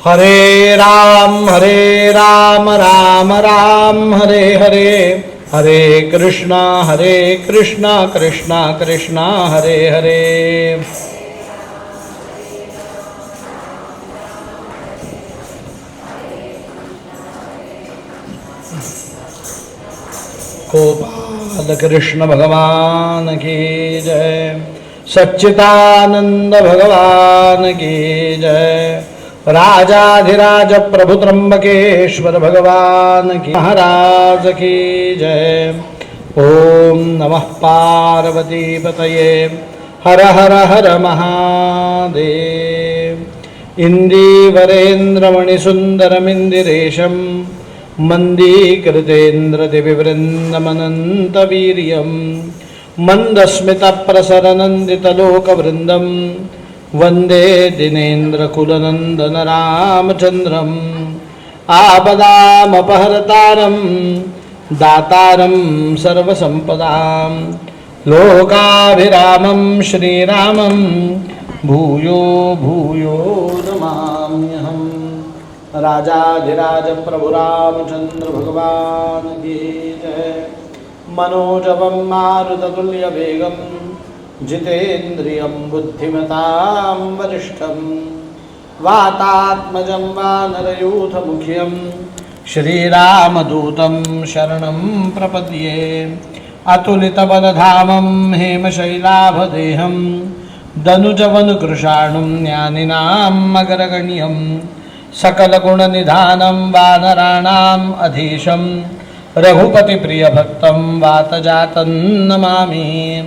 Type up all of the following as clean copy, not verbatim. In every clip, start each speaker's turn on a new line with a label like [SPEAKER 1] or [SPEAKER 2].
[SPEAKER 1] हरे राम राम राम हरे हरे, हरे कृष्णा कृष्णा कृष्णा हरे हरे. गोपाल कृष्ण भगवान की जय, सच्चिदानंद भगवान की जय, राजाधिराज प्रभु त्र्यंबकेश्वर भगवान की महाराज की जय. ओम नमः पार्वती पतये, हर हर हर महादेव. इंदीवरेन्द्रमणिसुन्दरमिन्दिरेशं मन्दीकृतेन्द्रदिविवृन्दमनन्तवीर्यं मन्दस्मितप्रसरनन्दितलोकवृन्दं वन्दे दिनेन्द्रकुलनन्दन रामचन्द्रम्. आपदामपहर्तारं दातारं सर्वसम्पदां लोकाभिरामं श्रीरामं भूयो भूयो नमाम्यहं. राजाधिराज प्रभु रामचंद्र भगवान की जय. मनोजवं मारुततुल्यवेगं जितेन्द्रियं बुद्धिमतां वरिष्ठं वातात्मजं वानरयूथमुख्यं श्रीरामदूतं शरणं प्रपद्ये. अतुलितबलधामं हेमशैलाभदेहं दनुजवनुकृशाणुं ज्ञानिनाम् अग्रगण्यं सकलगुणनिधानं वानराणाम् अधीशं रघुपतिप्रियभक्तं वातजातं नमामि.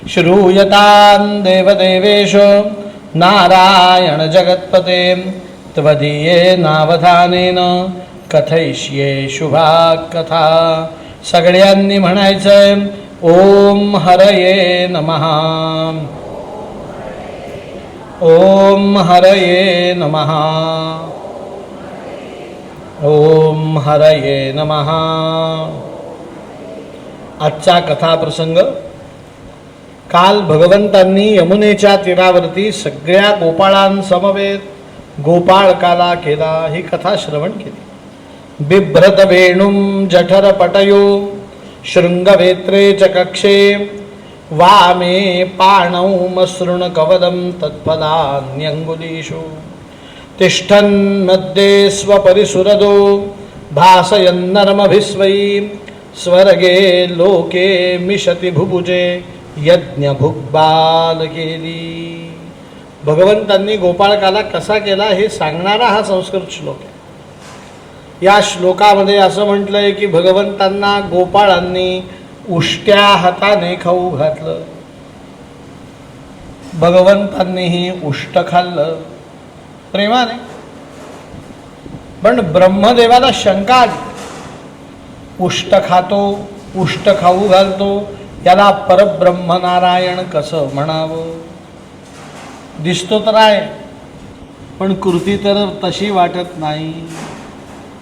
[SPEAKER 1] श्रूयतां देवदेवेशो नारायण जगत्पते, त्वदीयेनावधानेन कथयिष्ये शुभा कथा. सगळ्यांनी म्हणायचंय ओम हरये नमः, ओम हरये नमः, ओम हरये नमः. आजचा कथा प्रसंग, काल भगवंतांनी यमुनेच्या तीरावरती सगळ्या गोपाळांसमवेत गोपाळकाला केला ही कथा श्रवण केली. बिभ्रत वेणुं जठरपटयो शृंगवेत्रे च कक्षे, वामे पाणौ मसृणकवदं तत्फलान्यङ्गुलीषु, तिष्ठन्मध्ये स्वपरिसुरदो भासयन्नर्मभिस्वै, स्वर्गे लोके मिशति भुभुजे यज्ञभुग्बाल केली. भगवंतांनी गोपाळकाला कसा केला हे सांगणारा हा संस्कृत श्लोक आहे. या श्लोकामध्ये असं म्हटलंय की भगवंतांना गोपाळांनी उष्ट्या हाताने खाऊ घातलं. भगवंतांनीही उष्ट खाल्लं प्रेमाने. पण ब्रह्मदेवाला शंका आली, उष्ट खातो उष्ट खाऊ घालतो याला परब्रह्म नारायण कसं म्हणावं. दिसतो तर आहे पण कृती तर तशी वाटत नाही.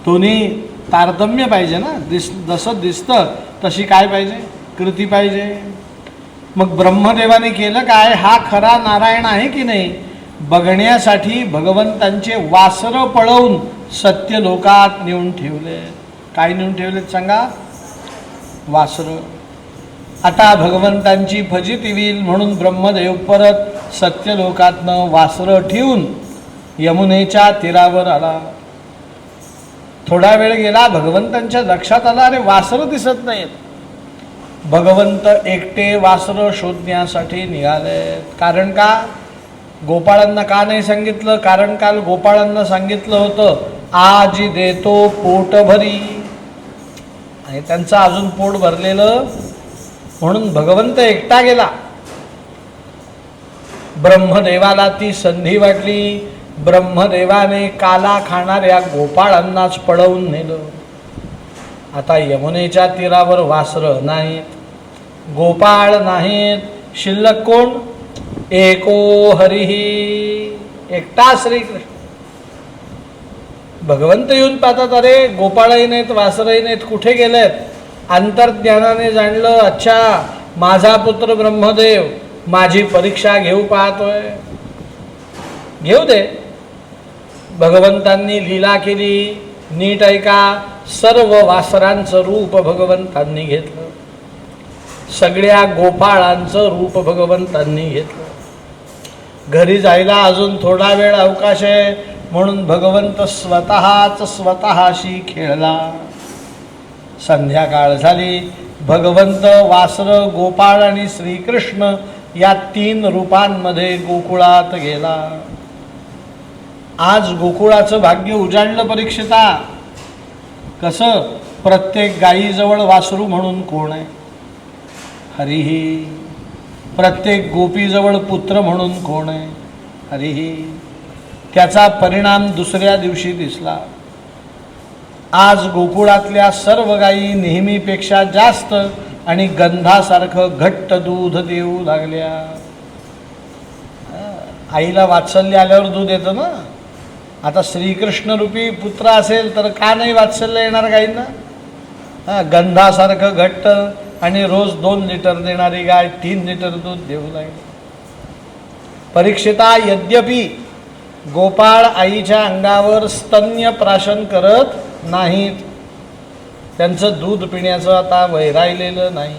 [SPEAKER 1] दोन्ही तारतम्य पाहिजे ना. जसं दिसतं तशी काय पाहिजे, कृती पाहिजे. मग ब्रह्मदेवाने केलं काय, हा खरा नारायण आहे की नाही बघण्यासाठी भगवंतांचे वासरं पळवून सत्य लोकात नेऊन ठेवले. काय नेऊन ठेवलेत सांगा, वासरं. आता भगवंतांची फजिती होईल म्हणून ब्रह्मदेव परत सत्यलोकातनं वासरं ठेवून यमुनेच्या तीरावर आला. थोडा वेळ गेला, भगवंतांच्या लक्षात आला अरे वासरं दिसत नाहीत. भगवंत एकटे वासरं शोधण्यासाठी निघाले. कारण का, गोपाळांना का नाही सांगितलं, कारण काल गोपाळांना सांगितलं होतं आजी देतो पोट भरी, आणि त्यांचं अजून पोट भरलेलं. म्हणून भगवंत एकटा गेला. ब्रह्मदेवाला ती संधी वाटली. ब्रह्मदेवाने काला खाणाऱ्या गोपाळांनाच पळवून नेलं. आता यमुनेच्या तीरावर वासरं नाहीत, गोपाळ नाहीत, शिल्लक कोण, एको हरिही, एकटा श्रीकृष्ण. भगवंत येऊन पाहतात अरे गोपाळही नाहीत वासरही नाहीत, कुठे गेलेत. अंतर्ज्ञानाने जाणलं, अच्छा माझा पुत्र ब्रह्मदेव माझी परीक्षा घेऊ पाहतोय. घेऊ दे, भगवंतांनी लीला केली. नीट ऐका, सर्व वासरांचं रूप भगवंतांनी घेतलं, सगळ्या गोपाळांचं रूप भगवंतांनी घेतलं. घरी जायला अजून थोडा वेळ अवकाश आहे म्हणून भगवंत स्वतःशी खेळला. संध्याकाळ झाली. भगवंत वासर, गोपाळ आणि श्रीकृष्ण या 3 रूपांमध्ये गोकुळात गेला. आज गोकुळाचं भाग्य उजाडलं परीक्षिता. कसं? प्रत्येक गायीजवळ वासरू म्हणून कोण आहे? हरिही. प्रत्येक गोपीजवळ पुत्र म्हणून कोण आहे? हरिही. त्याचा परिणाम दुसऱ्या दिवशी दिसला. आज गोकुळातल्या सर्व गायी नेहमीपेक्षा जास्त आणि गंधासारखं घट्ट दूध देऊ लागल्या. आईला वात्सल्य आल्यावर दूध येतं ना. आता श्रीकृष्ण रूपी पुत्र असेल तर का नाही वात्सल्य येणार गायींना? गंधासारखं घट्ट आणि रोज 2 लिटर देणारी गाय 3 लिटर दूध देऊ लागली. परीक्षिता, यद्यपि गोपाळ आईच्या अंगावर स्तन्य प्राशन करत नाहीत, त्यांचं दूध पिण्याचं आता वय राहिलेलं नाही,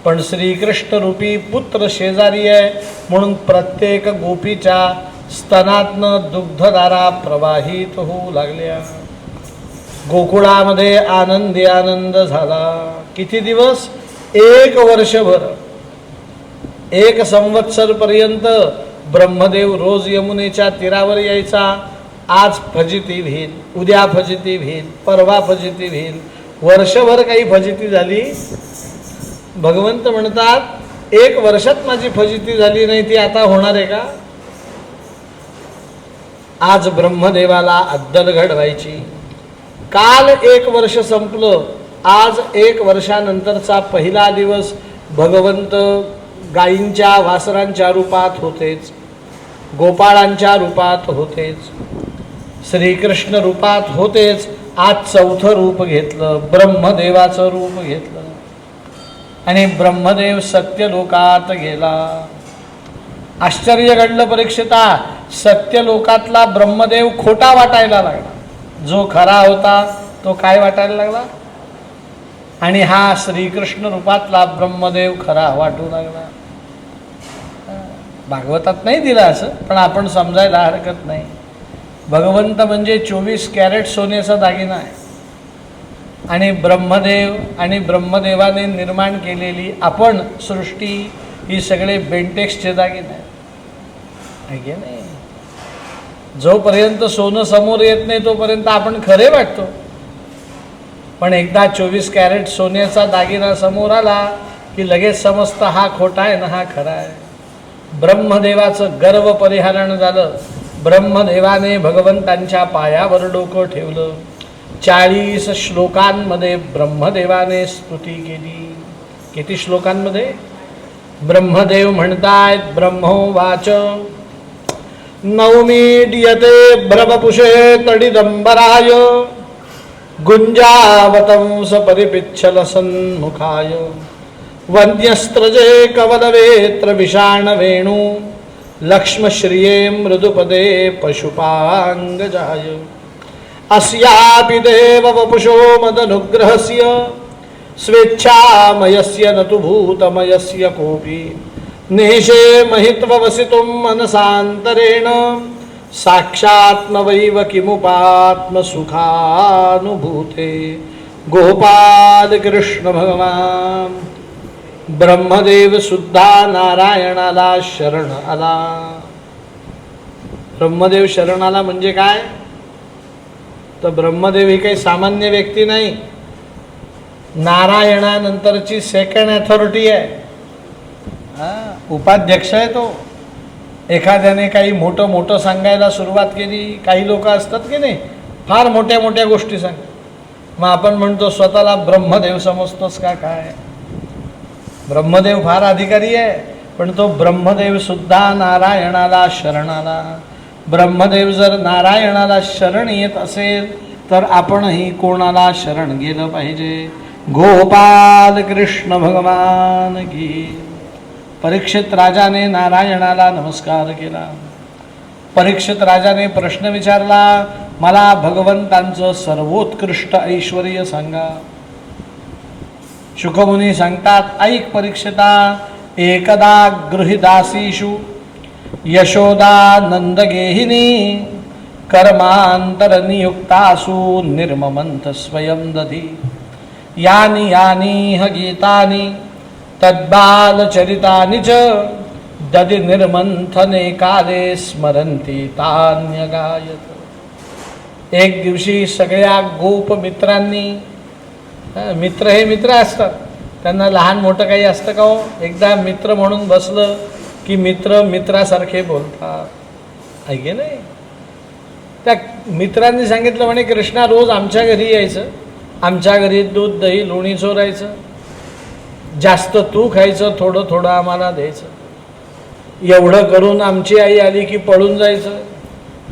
[SPEAKER 1] पण श्रीकृष्ण रूपी पुत्र शेजारी आहे म्हणून प्रत्येक गोपीच्या स्तनातनं दुग्धधारा प्रवाहित होऊ लागल्या. गोकुळामध्ये आनंदी आनंद झाला. किती दिवस? 1 वर्षभर. 1 संवत्सर पर्यंत ब्रह्मदेव रोज यमुनेच्या तीरावर यायचा. आज फजिती व्हील, उद्या फजिती व्हील, परवा फजिती व्हील. वर्षभर काही फजिती झाली. भगवंत म्हणतात 1 वर्षात माझी फजिती झाली नाही, ती आता होणार आहे का? आज ब्रह्मदेवाला अद्दल घडवायची. काल 1 वर्ष संपलं. आज 1 वर्षानंतरचा पहिला दिवस भगवंत गायींच्या वासरांच्या रूपात होतेच, गोपाळांच्या रूपात होतेच, श्रीकृष्ण रूपात होतेच. आज 4थं रूप घेतलं, ब्रह्मदेवाचं रूप घेतलं आणि ब्रह्मदेव सत्यलोकात गेला. आश्चर्य घडलं परीक्षिता. सत्यलोकातला ब्रह्मदेव खोटा वाटायला लागला. जो खरा होता तो काय वाटायला लागला? आणि हा श्रीकृष्ण रूपातला ब्रह्मदेव खरा वाटू लागला. भागवतात नाही दिलं असं, पण आपण समजायला हरकत नाही. भगवंत म्हणजे 24 कॅरेट सोन्याचा दागिना आहे आणि ब्रह्मदेव आणि ब्रह्मदेवाने निर्माण केलेली आपण सृष्टी ही सगळे बेंटेक्सचे दागिने आहेत. नाही, जोपर्यंत सोनं समोर येत नाही तोपर्यंत आपण खरे वाटतो, पण एकदा 24 कॅरेट सोन्याचा दागिना समोर आला की लगेच समजतं हा खोटा आहे ना हा खरा आहे. ब्रह्मदेवाचं गर्व परिहरण झालं. ब्रह्मदेवाने भगवंतांच्या पायावर डोकं ठेवलं. 40 श्लोकांमध्ये ब्रह्मदेवाने स्तुती केली. किती श्लोकांमध्ये? ब्रह्मदेव म्हणतायत, ब्रह्मोवाच नवमीड्यते भ्रमपुषे तडिदंबराय गुंजावतंस परिपिच्छल सन्मुखाय वन्यस्त्रजे कवलवेत्र विषाण वेणु लक्ष्मश्रिये मृदुपदे पशुपांगजाय अस्यापि देव वपुषो मदनुग्रहस्य स्वेच्छामयस्य न तु भूतमयस्य कोपि नेशे महित्ववसितुं मनसान्तरेण साक्षात्मवैव किमुपात्मसुखानुभूते गोपाल कृष्ण भगवान. ब्रह्मदेव सुद्धा नारायणाला शरण आला. ब्रह्मदेव शरण आला म्हणजे काय? तर ब्रह्मदेव ही काही सामान्य व्यक्ती नाही, नारायणानंतरची सेकंड अथॉरिटी आहे. उपाध्यक्ष आहे तो. एखाद्याने काही मोठं मोठं सांगायला सुरुवात केली, काही लोक असतात की नाही फार मोठ्या मोठ्या गोष्टी सांग, मग आपण म्हणतो स्वतःला ब्रह्मदेव समजतोस का काय? ब्रह्मदेव फार अधिकारी आहे, पण तो ब्रह्मदेव सुद्धा नारायणाला शरण आला. ब्रह्मदेव जर नारायणाला शरण येत असेल तर आपणही कोणाला शरण गेलं पाहिजे? गोपाल कृष्ण भगवान की. परीक्षित राजाने नारायणाला नमस्कार केला. परीक्षित राजाने प्रश्न विचारला, मला भगवंतांचं सर्वोत्कृष्ट ऐश्वर्य सांगा. शुकमुनी सांगतात, ऐक परीक्षिता, एकदा गृहीदासीषु यशोदा नंदगेहिनी कर्मांतर नियुक्तासु निर्ममंथ स्वयं दधी यानी यानी ह गीतानि तद्बालचरितानि च दधि निर्मंथने काले स्मरंती तान्यगायत. एक दिवशी सगळ्या गोप मित्रांनी, मित्र हे मित्र असतात, त्यांना लहान मोठं काही असतं का हो? एकदा मित्र म्हणून बसलं की मित्र मित्रासारखे बोलतात, ऐके नाही. त्या मित्रांनी सांगितलं, म्हणे कृष्णा रोज आमच्या घरी यायचं, आमच्या घरी दूध दही लोणी चोरायचं, जास्त तू खायचं, थोडं थोडं आम्हाला द्यायचं. एवढं करून आमची आई आली की पळून जायचं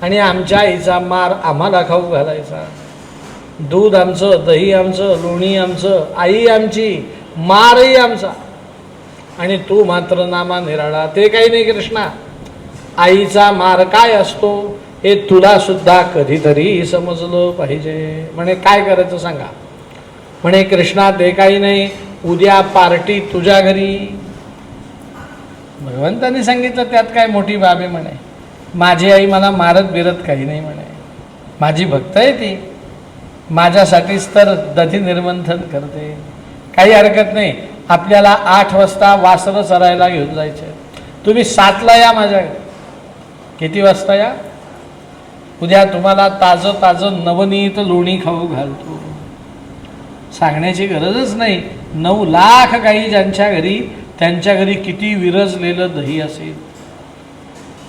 [SPEAKER 1] आणि आमच्या आईचा मार आम्हाला खाऊ घालायचा. दूध आमचं, दही आमचं, लोणी आमचं, आई आमची, मारही आमचा, आणि तू मात्र नामा निराळा. ते काही नाही कृष्णा, आईचा मार काय असतो हे तुला सुद्धा कधीतरी समजलं पाहिजे. म्हणे काय करायचं सांगा. म्हणे कृष्णा ते काही नाही, उद्या पार्टी तुझ्या घरी. भगवंतांनी सांगितलं त्यात काय मोठी बाब आहे. म्हणे माझी आई मला मारत बिरत काही नाही, म्हणे माझी भक्त आहे ती, माझ्यासाठीच तर दधी निर्मंथन करते, काही हरकत नाही. आपल्याला 8 वाजता वासरं चरायला घेऊन जायचे, तुम्ही 7ला या माझ्या घरी. किती वाजता या? उद्या तुम्हाला ताजं ताजं नवनीत लोणी खाऊ घालतो. सांगण्याची गरजच नाही. 9 लाख गाई ज्यांच्या घरी, त्यांच्या घरी किती विरजलेलं दही असेल.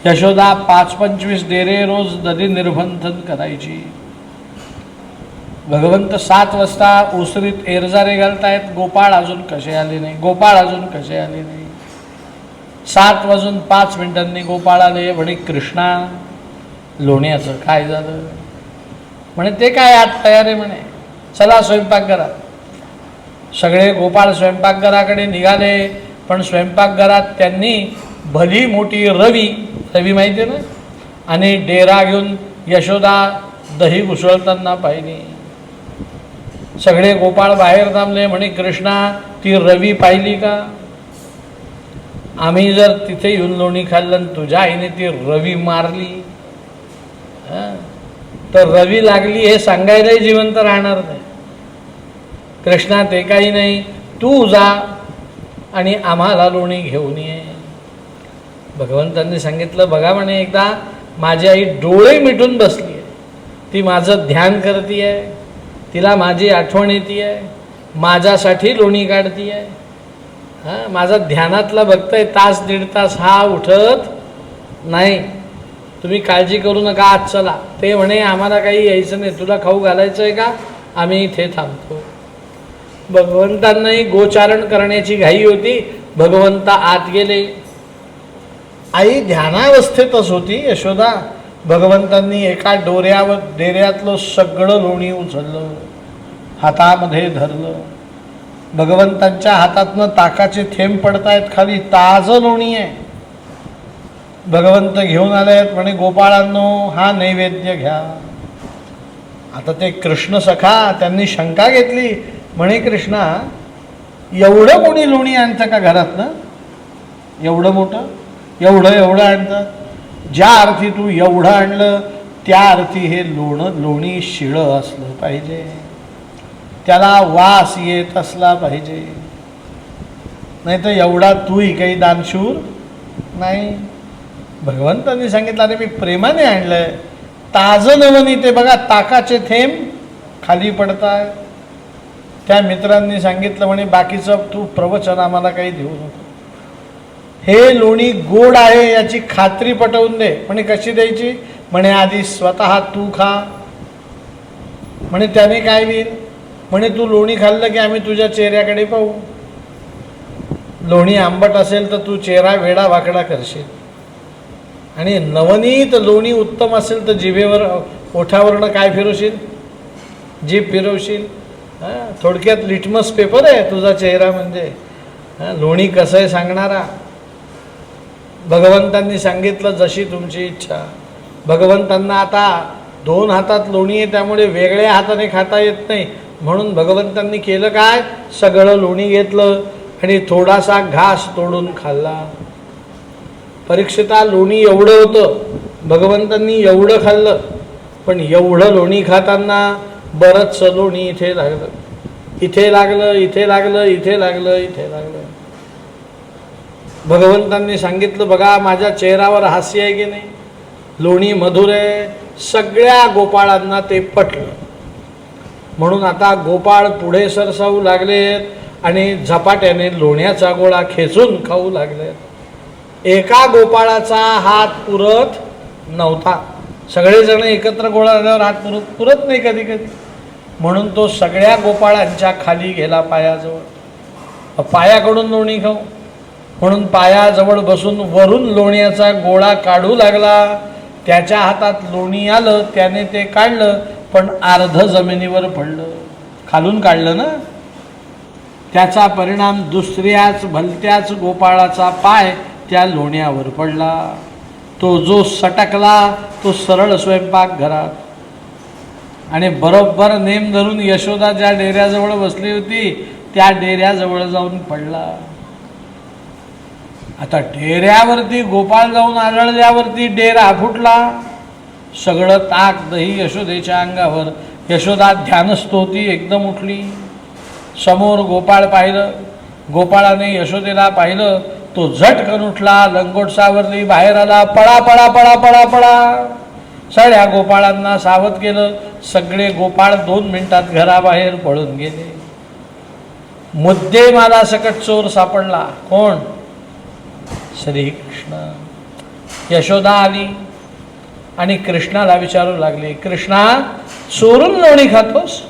[SPEAKER 1] यशोदा 5-25 डेरे रोज दधी निर्बंधन करायची. भगवंत 7 वाजता ओसरीत एरजारे घालतायत, गोपाळ अजून कसे आले नाही, गोपाळ अजून कसे आले नाही. 7:05 गोपाळ आले. म्हणे कृष्णा लोण्याचं काय झालं? म्हणे ते काय आज तयार आहे, म्हणे चला स्वयंपाकघरात. सगळे गोपाळ स्वयंपाकघराकडे निघाले, पण स्वयंपाकघरात त्यांनी भली मोठी रवी माहिती आहे ना, आणि डेरा घेऊन यशोदा दही घुसळताना पाहिली. सगळे गोपाळ बाहेर थांबले. म्हणे कृष्णा ती रवी पाहिली का? आम्ही जर तिथे येऊन लोणी खाल्लं, तुझ्या आईने ती रवी मारली तर रवी लागली हे सांगायलाही जिवंत राहणार नाही. कृष्णा ते काही नाही, तू जा आणि आम्हाला लोणी घेऊन ये. भगवंतांनी सांगितलं, बघा म्हणे एकदा माझी आई डोळे मिटून बसली आहे, ती माझं ध्यान करती आहे, तिला माझी आठवण येते आहे, माझ्यासाठी लोणी काढती आहे. माझा ध्यानातला भक्त आहे, 1-1.5 तास हा उठत नाही. तुम्ही काळजी करू नका, आज चला. ते म्हणे आम्हाला काही यायचं नाही, तुला खाऊ घालायचं आहे का? आम्ही इथे थांबतो. भगवंतांनाही गोचारण करण्याची घाई होती. भगवंत आत गेले. आई ध्यानावस्थेतच होती यशोदा. भगवंतांनी एका डेऱ्यातलं सगळं लोणी उचललं, हातामध्ये धरलं. भगवंतांच्या हातातनं ताकाचे थेंब पडतायत खाली, ताजं लोणी आहे. भगवंत घेऊन आले आहेत. म्हणे गोपाळांनो हा नैवेद्य घ्या. आता ते कृष्ण सखा त्यांनी शंका घेतली. म्हणे कृष्णा एवढं कोणी लोणी आणतं का घरातनं? एवढं मोठं एवढं आणतात? ज्या अर्थी तू एवढं आणलं त्या अर्थी हे लोणी शिळं असलं पाहिजे, त्याला वास येत असला पाहिजे, नाही तर एवढा तूही काही दानशूर नाही. भगवंतांनी सांगितलं, अरे मी प्रेमाने आणलंय, ताजं नवनी. ते बघा ताकाचे थेंब खाली पडताय. त्या मित्रांनी सांगितलं, म्हणे बाकीचं तू प्रवचन आम्हाला काही देऊ नको, हे लोणी गोड आहे याची खात्री पटवून दे. म्हणे कशी द्यायची? म्हणे आधी स्वतः तू खा. म्हणे त्याने काय होईल? म्हणे तू लोणी खाल्लं की आम्ही तुझ्या चेहऱ्याकडे पाहू. लोणी आंबट असेल तर तू चेहरा वेडा वाकडा करशील, आणि नवनीत लोणी उत्तम असेल तर जिभेवर ओठावरनं काय फिरवशील? जीभ फिरवशील. थोडक्यात लिटमस पेपर आहे तुझा चेहरा, म्हणजे लोणी कसं आहे सांगणारा. भगवंतांनी सांगितलं जशी तुमची इच्छा. भगवंतांना आता 2 हातात लोणी आहे, त्यामुळे वेगळ्या हाताने खाता येत नाही. म्हणून भगवंतांनी केलं काय, सगळं लोणी घेतलं आणि थोडासा घास तोडून खाल्ला. परीक्षिता लोणी एवढं होतं, भगवंतांनी एवढं खाल्लं, पण एवढं लोणी खाताना बरंचसं लोणी इथे लागलं, इथे लागलं, इथे लागलं, इथे लागलं, इथे लागलं. भगवंतांनी सांगितलं, बघा माझ्या चेहऱ्यावर हास्य आहे की नाही, लोणी मधुर आहे. सगळ्या गोपाळांना ते पटलं. म्हणून आता गोपाळ पुढे सरसावू लागलेत आणि झपाट्याने लोण्याचा गोळा खेचून खाऊ लागलेत. एका गोपाळाचा हात पुरत नव्हता. सगळेजण एकत्र गोळा झाल्यावर हात पुरत नाही कधी कधी. म्हणून तो सगळ्या गोपाळांच्या खाली गेला पायाजवळ. पायाकडून लोणी खाऊ म्हणून पायाजवळ बसून वरून लोण्याचा गोळा काढू लागला. त्याच्या हातात लोणी आलं, त्याने ते काढलं, पण अर्ध जमिनीवर पडलं. खालून काढलं ना. त्याचा परिणाम दुसऱ्याच भलत्याच गोपाळाचा पाय त्या लोण्यावर पडला. तो जो सटकला तो सरळ स्वयंपाकघरात, आणि बरोबर नेम धरून यशोदा ज्या डेऱ्याजवळ बसली होती त्या डेऱ्याजवळ जाऊन पडला. आता डेऱ्यावरती गोपाळ जाऊन आढळल्यावरती डेरा फुटला. सगळं ताक दही यशोदेच्या अंगावर. यशोदा ध्यानस्थ होती, एकदम उठली. समोर गोपाळ पाहिलं. गोपाळाने यशोदेला पाहिलं. तो झटकन उठला, लंगोट सावरली, बाहेर आला. पळा पळा पळा पळा पळा. सगळ्या गोपाळांना सावध केलं. सगळे गोपाळ 2 मिनिटात घराबाहेर पळून गेले. मुद्देमाला सकट चोर सापडला. कोण? श्रीकृष्ण. यशोदा आली आणि कृष्णाला विचारू लागली, कृष्णा चोरून लोणी खातोस?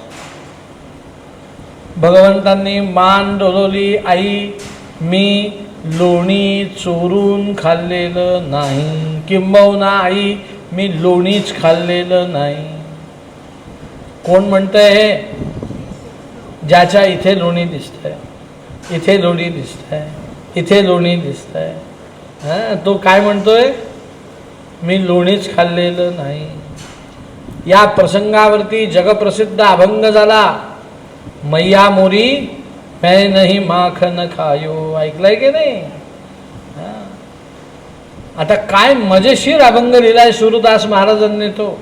[SPEAKER 1] भगवंतांनी मान डोलवली. आई, मी लोणी चोरून खाल्लेलं नाही. किंबहुना आई, मी लोणीच खाल्लेलं नाही. कोण म्हणतंय हे? ज्याच्या इथे लोणी दिसतंय, इथे लोणी दिसतंय, इथे लोणी दिसतंय, तो काय म्हणतोय? मी लोणीच खाल्लेलं नाही. या प्रसंगावरती जगप्रसिद्ध अभंग झाला, मैया मोरी मैं नहीं माखन खायो. ऐकलाय की नाही? आता काय मजेशीर अभंग लिहिलाय सूरदास महाराजांनी तो.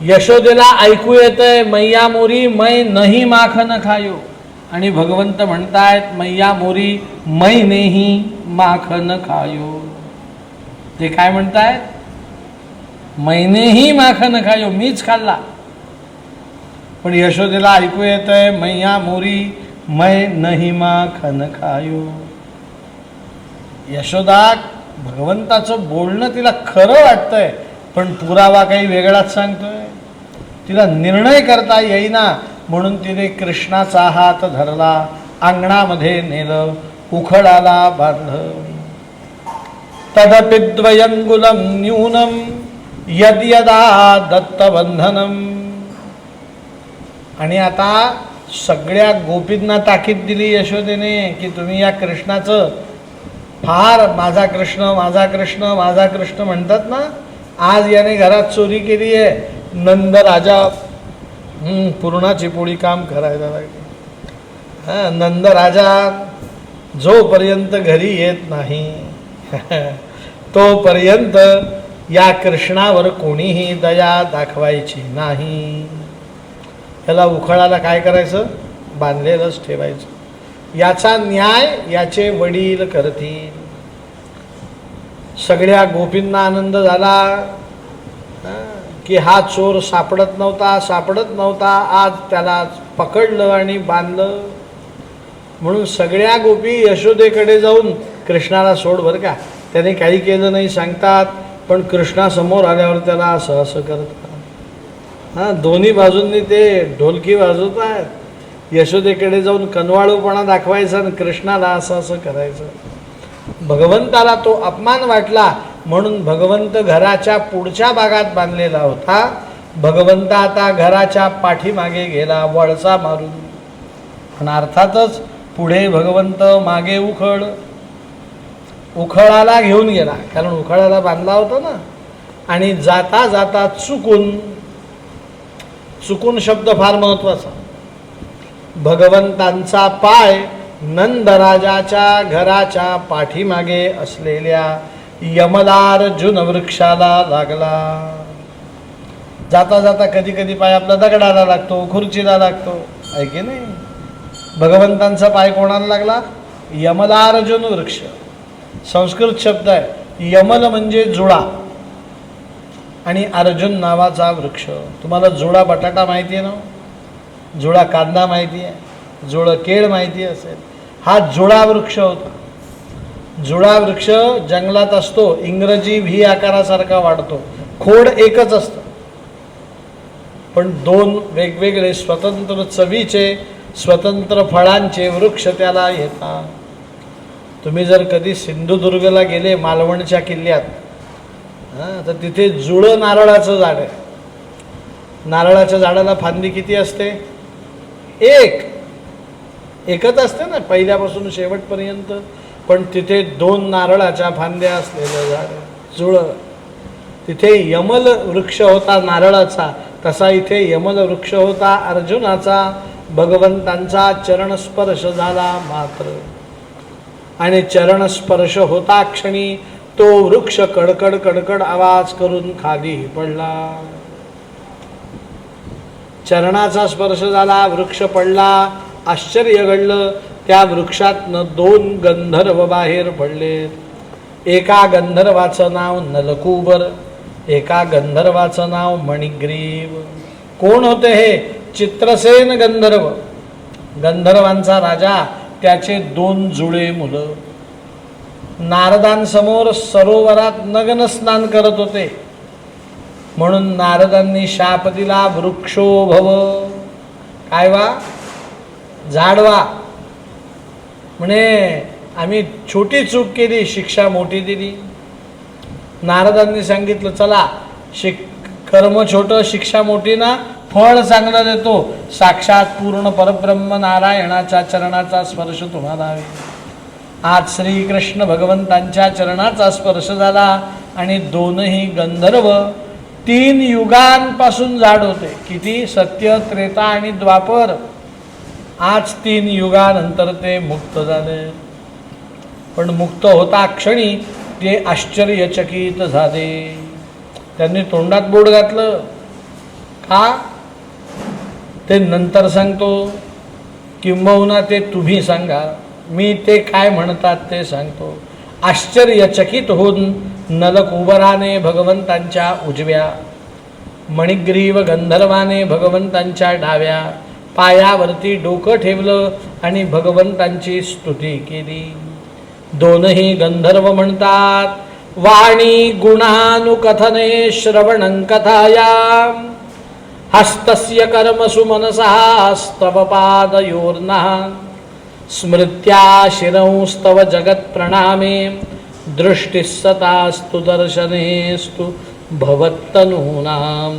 [SPEAKER 1] यशोदेला ऐकू येतंय मैया मोरी मैं नहीं माखन खायो, आणि भगवंत म्हणतायत मैया मोरी मैं नहीं माखन खायो. ते काय म्हणतायत? मैनेही माखन खायो, मीच खाल्ला. पण यशोदेला ऐकू येतंय मैया मोरी मैं नहीं माखन खायो. यशोदा भगवंताचं बोलणं तिला खरं वाटतंय, पण पुरावा काही वेगळाच सांगतोय. तिला निर्णय करता येईना, म्हणून तिने कृष्णाचा हात धरला, अंगणामध्ये नेलं, उखळाला बांधलं. तदपिद्वयंगुलम न्यूनम यद यदा दत्तबंधनम. आणि आता सगळ्या गोपींना ताकीद दिली यशोदेने की तुम्ही या कृष्णाचं फार माझा कृष्ण माझा कृष्ण माझा कृष्ण म्हणतात ना. आज याने घरात चोरी केली आहे. नंद राजा पूर्णाची पोळी काम करायला लागले. नंद राजा जोपर्यंत घरी येत नाही तोपर्यंत या कृष्णावर कोणीही दया दाखवायची नाही. त्याला उखळाला काय करायचं? बांधलेलंच ठेवायचं. याचा न्याय याचे वडील करतील. सगळ्या गोपींना आनंद झाला की हा चोर सापडत नव्हता. आज त्याला पकडलं आणि बांधलं. म्हणून सगळ्या गोपी यशोदेकडे जाऊन कृष्णाला सोड बरं का, त्याने काही केलं नाही सांगतात, पण कृष्णासमोर आल्यावर त्याला असं असं करतात. दोन्ही बाजूंनी ते ढोलकी वाजवत आहेत. यशोदेकडे जाऊन कनवाळूपणा दाखवायचा आणि कृष्णाला असं असं करायचं. भगवंताला तो अपमान वाटला, म्हणून भगवंत घराच्या पुढच्या भागात बांधलेला होता. भगवंत आता घराच्या पाठीमागे गेला वळसा मारून. पण अर्थातच पुढे भगवंत, मागे उखळाला घेऊन गेला, कारण उखळाला बांधला होता ना. आणि जाता जाता चुकून, चुकून शब्द फार महत्वाचा, भगवंतांचा पाय नंदराजाच्या घराच्या पाठीमागे असलेल्या यमलार्जुन वृक्षाला लागला. जाता जाता कधी कधी पाय आपला दगडाला लागतो, खुर्चीला लागतो, आहे की नाही. भगवंतांचा पाय कोणाला लागला? यमलार्जुन वृक्ष. संस्कृत शब्द आहे. यमल म्हणजे जुळा आणि अर्जुन नावाचा वृक्ष. तुम्हाला जुळा बटाटा माहिती आहे ना, जुळा कांदा माहिती आहे, जुळ केळ माहिती असेल. हा जुळा वृक्ष होता. जुळा वृक्ष जंगलात असतो, इंग्रजी व्ही आकारासारखा वाढतो, खोड एकच असतं, पण दोन वेगवेगळे स्वतंत्र चवीचे, स्वतंत्र फळांचे वृक्ष त्याला येतात. तुम्ही जर कधी सिंधुदुर्गला गेले मालवणच्या किल्ल्यात, तर तिथे जुळं नारळाचं झाड आहे. नारळाच्या झाडाला फांदी किती असते? एकच असते ना पहिल्यापासून शेवटपर्यंत, पण तिथे 2 नारळाच्या फांद्या असलेलं झाड जुळं. तिथे यमल वृक्ष होता नारळाचा, तसा इथे यमल वृक्ष होता अर्जुनाचा. भगवंतांचा चरणस्पर्श झाला मात्र, आणि चरणस्पर्श होता क्षणी तो वृक्ष कडकड कडकड आवाज करून खाली पडला. चरणाचा स्पर्श झाला, वृक्ष पडला. आश्चर्य घडलं. त्या वृक्षातनं 2 गंधर्व बाहेर पडले. एका गंधर्वाचं नाव नलकूबर, एका गंधर्वाचं नाव मणिग्रीव. कोण होते हे? चित्रसेन गंधर्व, गंधर्वांचा राजा, त्याचे 2 जुळे मुलं. नारदांसमोर सरोवरात नग्न स्नान करत होते, म्हणून नारदांनी शाप दिला, वृक्षो भव. काय वा? झाड वा. म्हणे आम्ही छोटी चूक केली, शिक्षा मोठी दिली. नारदांनी सांगितलं, चला कर्म छोटं, शिक्षा मोठी ना, फळ चांगलं देतो. साक्षात पूर्ण परब्रह्म नारायणाच्या चरणाचा स्पर्श तुम्हाला हवे. आज श्रीकृष्ण भगवंतांच्या चरणाचा स्पर्श झाला आणि 2ही गंधर्व 3 युगांपासून जाड होते. किती? सत्य, त्रेता आणि द्वापर. आज 3 युगानंतर ते मुक्त झाले. पण मुक्त होता क्षणी ते आश्चर्यचकित झाले. त्यांनी तोंडात बोट घातलं. का? ते नंतर सांगतो, किंबहुना ते तुम्ही सांगा, मी ते काय म्हणतात ते सांगतो. आश्चर्यचकित होऊन नलकुबराने भगवंतांच्या उजव्या, मणिग्रीव गंधर्वाने भगवंतांच्या डाव्या पायावरती डोकं ठेवलं आणि भगवंतांची स्तुती केली. 2ही गंधर्व म्हणतात, वाणी गुणानुकथने श्रवणं कथायां हस्तस्य कर्मसु मनसः स्तव पादयोर्नः स्मृत्या शिरंस्तव जगत्प्रणामे दृष्टिः सतास्तु दर्शनेस्तु भवत्तनूनां.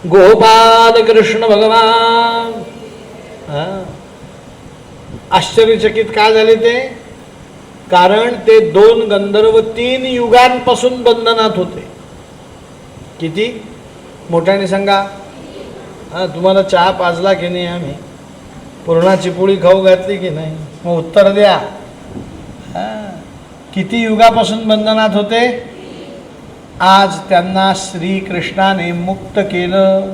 [SPEAKER 1] गोपाल कृष्ण भगवान. आश्चर्यचकित का झाले ते? कारण ते 2 गंधर्व 3 युगांपासून बंधनात होते. किती? मोठ्याने सांगा. तुम्हाला चहा पाजला की नाही? आम्ही पुरणाची पोळी खाऊ घातली की नाही? मग उत्तर द्या. किती युगापासून बंधनात होते? आज त्यांना श्रीकृष्णाने मुक्त केलं.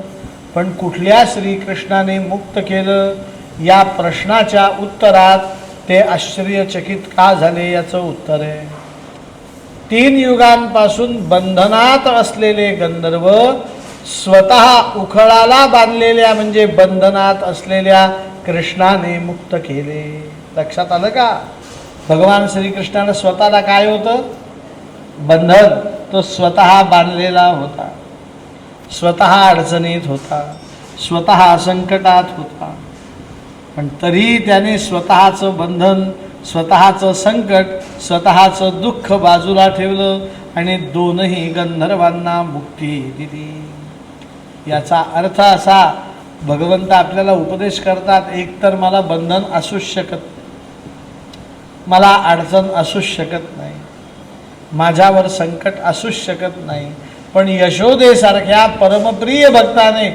[SPEAKER 1] पण कुठल्या श्रीकृष्णाने मुक्त केलं? या प्रश्नाच्या उत्तरात ते आश्चर्यचकित का झाले याचं उत्तर आहे. 3 युगांपासून बंधनात असलेले गंधर्व स्वतः उखळाला बांधलेल्या म्हणजे बंधनात असलेल्या कृष्णाने मुक्त केले. लक्षात आलं का? भगवान श्रीकृष्णानं स्वतःला काय होतं? बंधन. तो स्वतः बांधलेला होता, स्वतः अडचणीत होता, स्वतः संकटात होता, पण तरी त्याने स्वतःचं बंधन, स्वतःचं संकट, स्वतःचं दुःख बाजूला ठेवलं आणि 2ही गंधर्वांना मुक्ती दिली. याचा अर्थ असा, भगवंत आपल्याला उपदेश करतात, एकतर मला बंधन असूच शकत नाही, मला अडचण असूच शकत नाही, माझ्यावर संकट असूच शकत नाही, पण यशोदेसारख्या परमप्रिय भक्ताने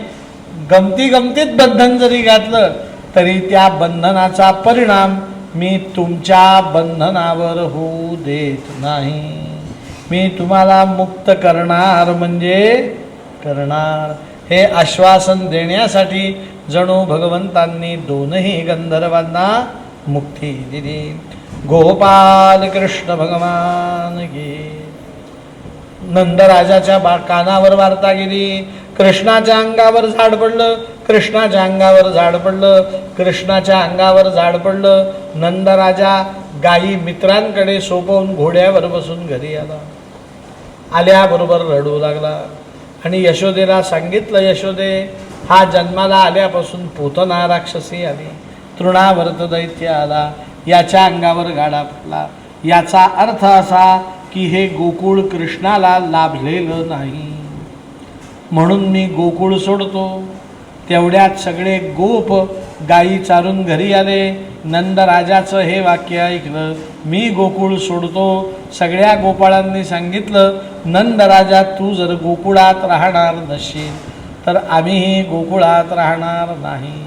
[SPEAKER 1] गमती गमतीत बंधन जरी घातलं तरी त्या बंधनाचा परिणाम मी तुमच्या बंधनावर होऊ देत नाही. मी तुम्हाला मुक्त करणार म्हणजे करणार. हे आश्वासन देण्यासाठी जणू भगवंतांनी दोनही गंधर्वांना मुक्ती दिली. गोपाल कृष्ण भगवान की. नंदराजाच्या कानावर वार्ता गेली. कृष्णाच्या अंगावर झाड पडलं, कृष्णाच्या अंगावर झाड पडलं, कृष्णाच्या अंगावर झाड पडलं. नंदराजा गायी मित्रांकडे सोपवून घोड्यावर बसून घरी आला. आल्याबरोबर रडू लागला आणि यशोदेला सांगितलं, यशोदे, हा जन्माला आल्यापासून पूतना राक्षसी आली, तृणावर्त दैत्य आला, याच्या अंगावर गाडा पडला. याचा अर्थ असा की हे गोकुळ कृष्णाला लाभलेलं नाही, म्हणून मी गोकुळ सोडतो. तेवढ्यात सगळे गोप गायी चारून घरी आले. नंदराजाचं हे वाक्य ऐकलं, मी गोकुळ सोडतो. सगळ्या गोपाळांनी सांगितलं, नंदराजा, तू जर गोकुळात राहणार नसशील तर आम्हीही गोकुळात राहणार नाही.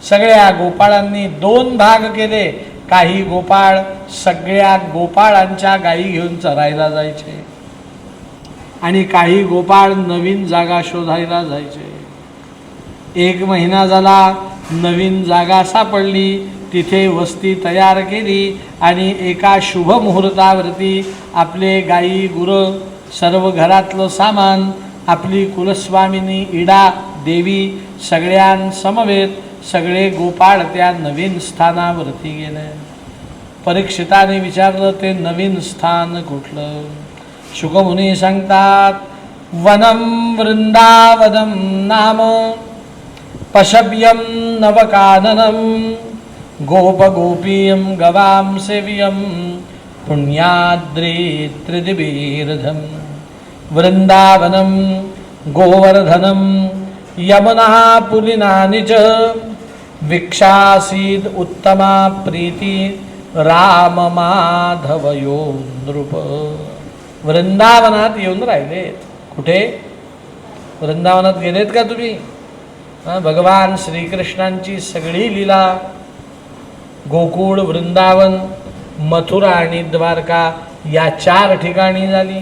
[SPEAKER 1] सगळ्या गोपाळांनी दोन भाग केले. काही गोपाळ सगळ्या गोपाळांच्या गायी घेऊन चरायला जायचे आणि काही गोपाळ नवीन जागा शोधायला जायचे. 1 महिना झाला, नवीन जागा सापडली, तिथे वस्ती तयार केली आणि एका शुभ मुहूर्तावरती आपले गायी गुरं, सर्व घरातलं सामान, आपली कुलस्वामिनी इडा देवी सगळ्यांसमवेत सगळे गोपाळ त्या नवीन स्थानावरती गेले. परीक्षिताने विचारलं, ते नवीन स्थान कुठलं? शुकमुनी सांगतात, वनम वृंदावनम नाम पशव्यम नवकाननम गोपगोपीयम गवाम सेव्यम पुण्याद्री त्रिदिवीर्धम. वृंदावनम गोवर्धनम यमुना पुलिनानि च विक्षासीद उत्तमा प्रीती राम माधवयो नृप. वृंदावनात येऊन राहिलेत. कुठे? वृंदावनात गेलेत का तुम्ही? भगवान श्रीकृष्णांची सगळी लीला गोकुळ, वृंदावन, मथुरा आणि द्वारका या 4 ठिकाणी झाली.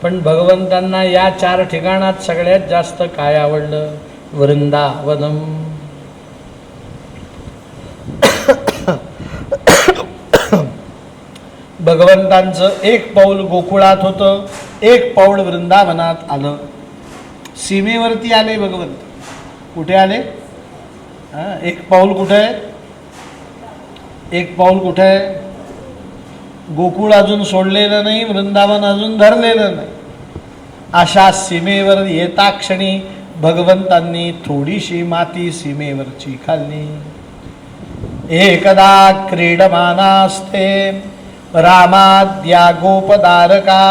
[SPEAKER 1] पण भगवंतांना या 4 ठिकाणात सगळ्यात जास्त काय आवडलं? वृंदावनम. भगवंतांचं 1 पाऊल गोकुळात होतं, 1 पाऊल वृंदावनात आलं. सीमेवरती आले भगवंत. कुठे आले? 1 पाऊल कुठे आहे? 1 पाऊल कुठे आहे? गोकुळ अजून सोडलेलं नाही, वृंदावन अजून धरलेलं नाही. अशा सीमेवर येता क्षणी भगवंतांनी थोडीशी माती सीमेवरची खाल्ली. एकदा क्रीडमानास्ते रामाद्या गोपदारका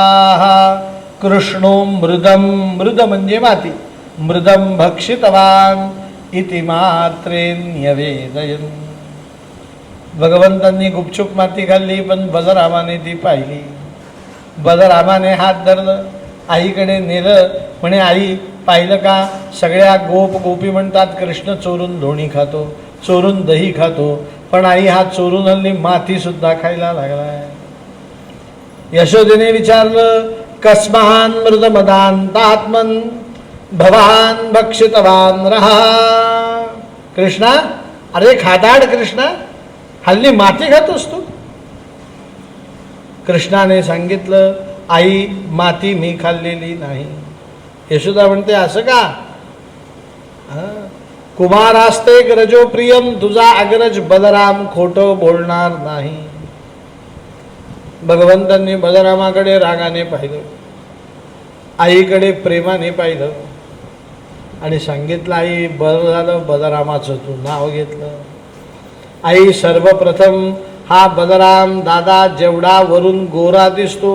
[SPEAKER 1] कृष्णो मृदम. मृद म्हणजे माती. मृदम भक्षितवान इति मात्रेण्यवेदयन्. भगवंतांनी गुपचूप माती खाल्ली, पण बलरामाने ती पाहिली. बलरामाने हात धरलं, आईकडे नेलं. म्हणे, आई पाहिलं का? सगळ्या गोप गोपी म्हणतात कृष्ण चोरून लोणी खातो, चोरून दही खातो, पण आई हा चोरून हल्ली माती सुद्धा खायला लागलाय. यशोदेने विचारलं, कस्मान मृदमदांतात्मन भवान भक्षितवान रहा. कृष्णा, अरे खादाड कृष्णा, हल्ली माती खातोस तू? कृष्णाने सांगितलं, आई माती मी खाल्लेली नाही. यशोदा म्हणते, असं का? कुमारास्ते ग्रजो प्रियम. तुझा अग्रज बलराम खोटं बोलणार नाही. भगवंतांनी बलरामाकडे रागाने पाहिलं, आईकडे प्रेमाने पाहिलं आणि सांगितलं, आई बरं झालं बलरामाचं तू नाव घेतलं. आई, सर्वप्रथम हा बलराम दादा जेवढा वरून गोरा दिसतो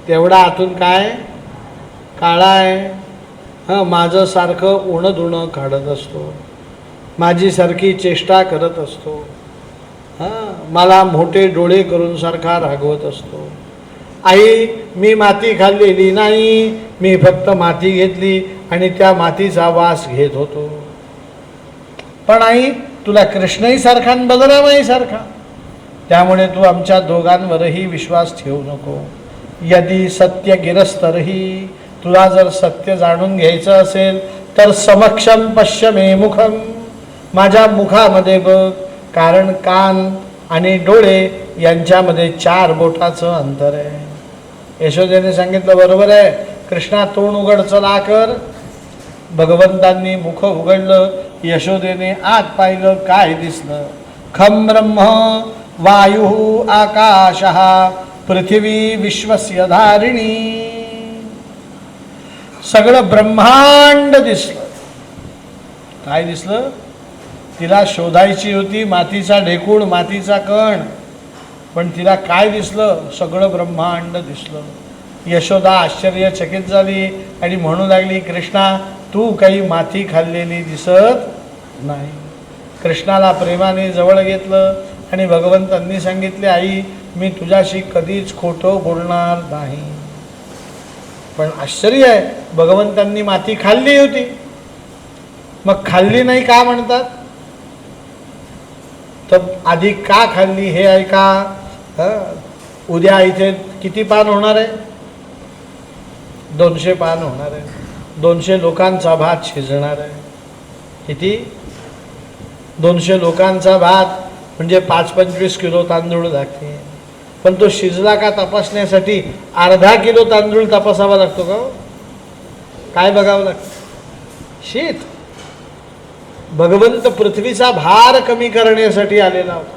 [SPEAKER 1] तेवढा आतून काय काळा आहे. माझं सारखं उणं धुणं काढत असतो, माझी सारखी चेष्टा करत असतो, मला मोठे डोळे करून सारखा रागवत असतो. आई मी माती खाल्लेली नाही, मी फक्त माती घेतली आणि त्या मातीचा वास घेत होतो. पण आई तुला कृष्णही सारखा आणि बलरामही सारखा, त्यामुळे तू आमच्या दोघांवरही विश्वास ठेवू नको. यदि सत्य गिरस्तरही, तुला जर सत्य जाणून घ्यायचं असेल तर समक्षम पश्य मे मुखम, माझ्या मुखामध्ये बघ. कारण कान आणि डोळे यांच्यामध्ये 4 बोटाचं अंतर आहे. यशोदेने सांगितलं बरोबर आहे, कृष्णा तोंड उघड चला कर. भगवंतांनी मुख उघडलं, यशोदेने आत पाहिलं, काय दिसलं? खम ब्रह्म वायु आकाशः पृथ्वी विश्वस्य धारिणी. सगळं ब्रह्मांड दिसलं. काय दिसलं? तिला शोधायची होती मातीचा ढेकूळ, मातीचा कण, पण तिला काय दिसलं? सगळं ब्रह्मांड दिसलं. यशोदा आश्चर्यचकित झाली आणि म्हणू लागली, कृष्णा तू काही माती खाल्लेली दिसत नाही. कृष्णाला प्रेमाने जवळ घेतलं आणि भगवंतांनी सांगितले, आई मी तुझ्याशी कधीच खोटं बोलणार नाही. पण आश्चर्य आहे, भगवंतांनी माती खाल्ली होती, मग खाल्ली नाही का म्हणतात? तर आधी का खाल्ली हे ऐका. उद्या इथे किती पान होणार आहे? 200 पान होणार आहे. 200 लोकांचा भात शिजणार आहे. किती? 200 लोकांचा भात म्हणजे 5-25 किलो तांदूळ लागते. पण तो शिजला का तपासण्यासाठी अर्धा किलो तांदूळ तपासावा लागतो का? काय बघावं लागतं? शीत. भगवंत पृथ्वीचा भार कमी करण्यासाठी आलेला होता.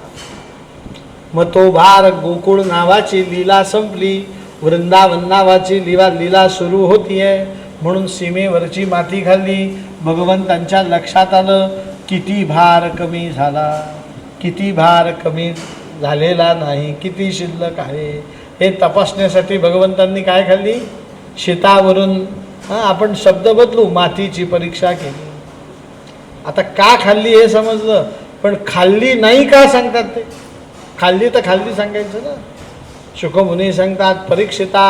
[SPEAKER 1] मग तो भार, गोकुळ नावाची लीला संपली, वृंदावन नावाची लीला सुरू होतीये, म्हणून सीमेवरची माती खाल्ली. भगवंतांच्या लक्षात आलं किती भार कमी झाला, किती भार कमी झालेला नाही, किती शिल्लक आहे हे तपासण्यासाठी भगवंतांनी काय खाल्ली? शीतावरून आपण शब्द बदलू, मातीची परीक्षा केली. आता का खाल्ली हे समजलं, पण खाल्ली नाही का सांगतात ते? खाल्ली तर खाल्ली सांगायचं ना. शुकमुनी सांगतात, परीक्षिता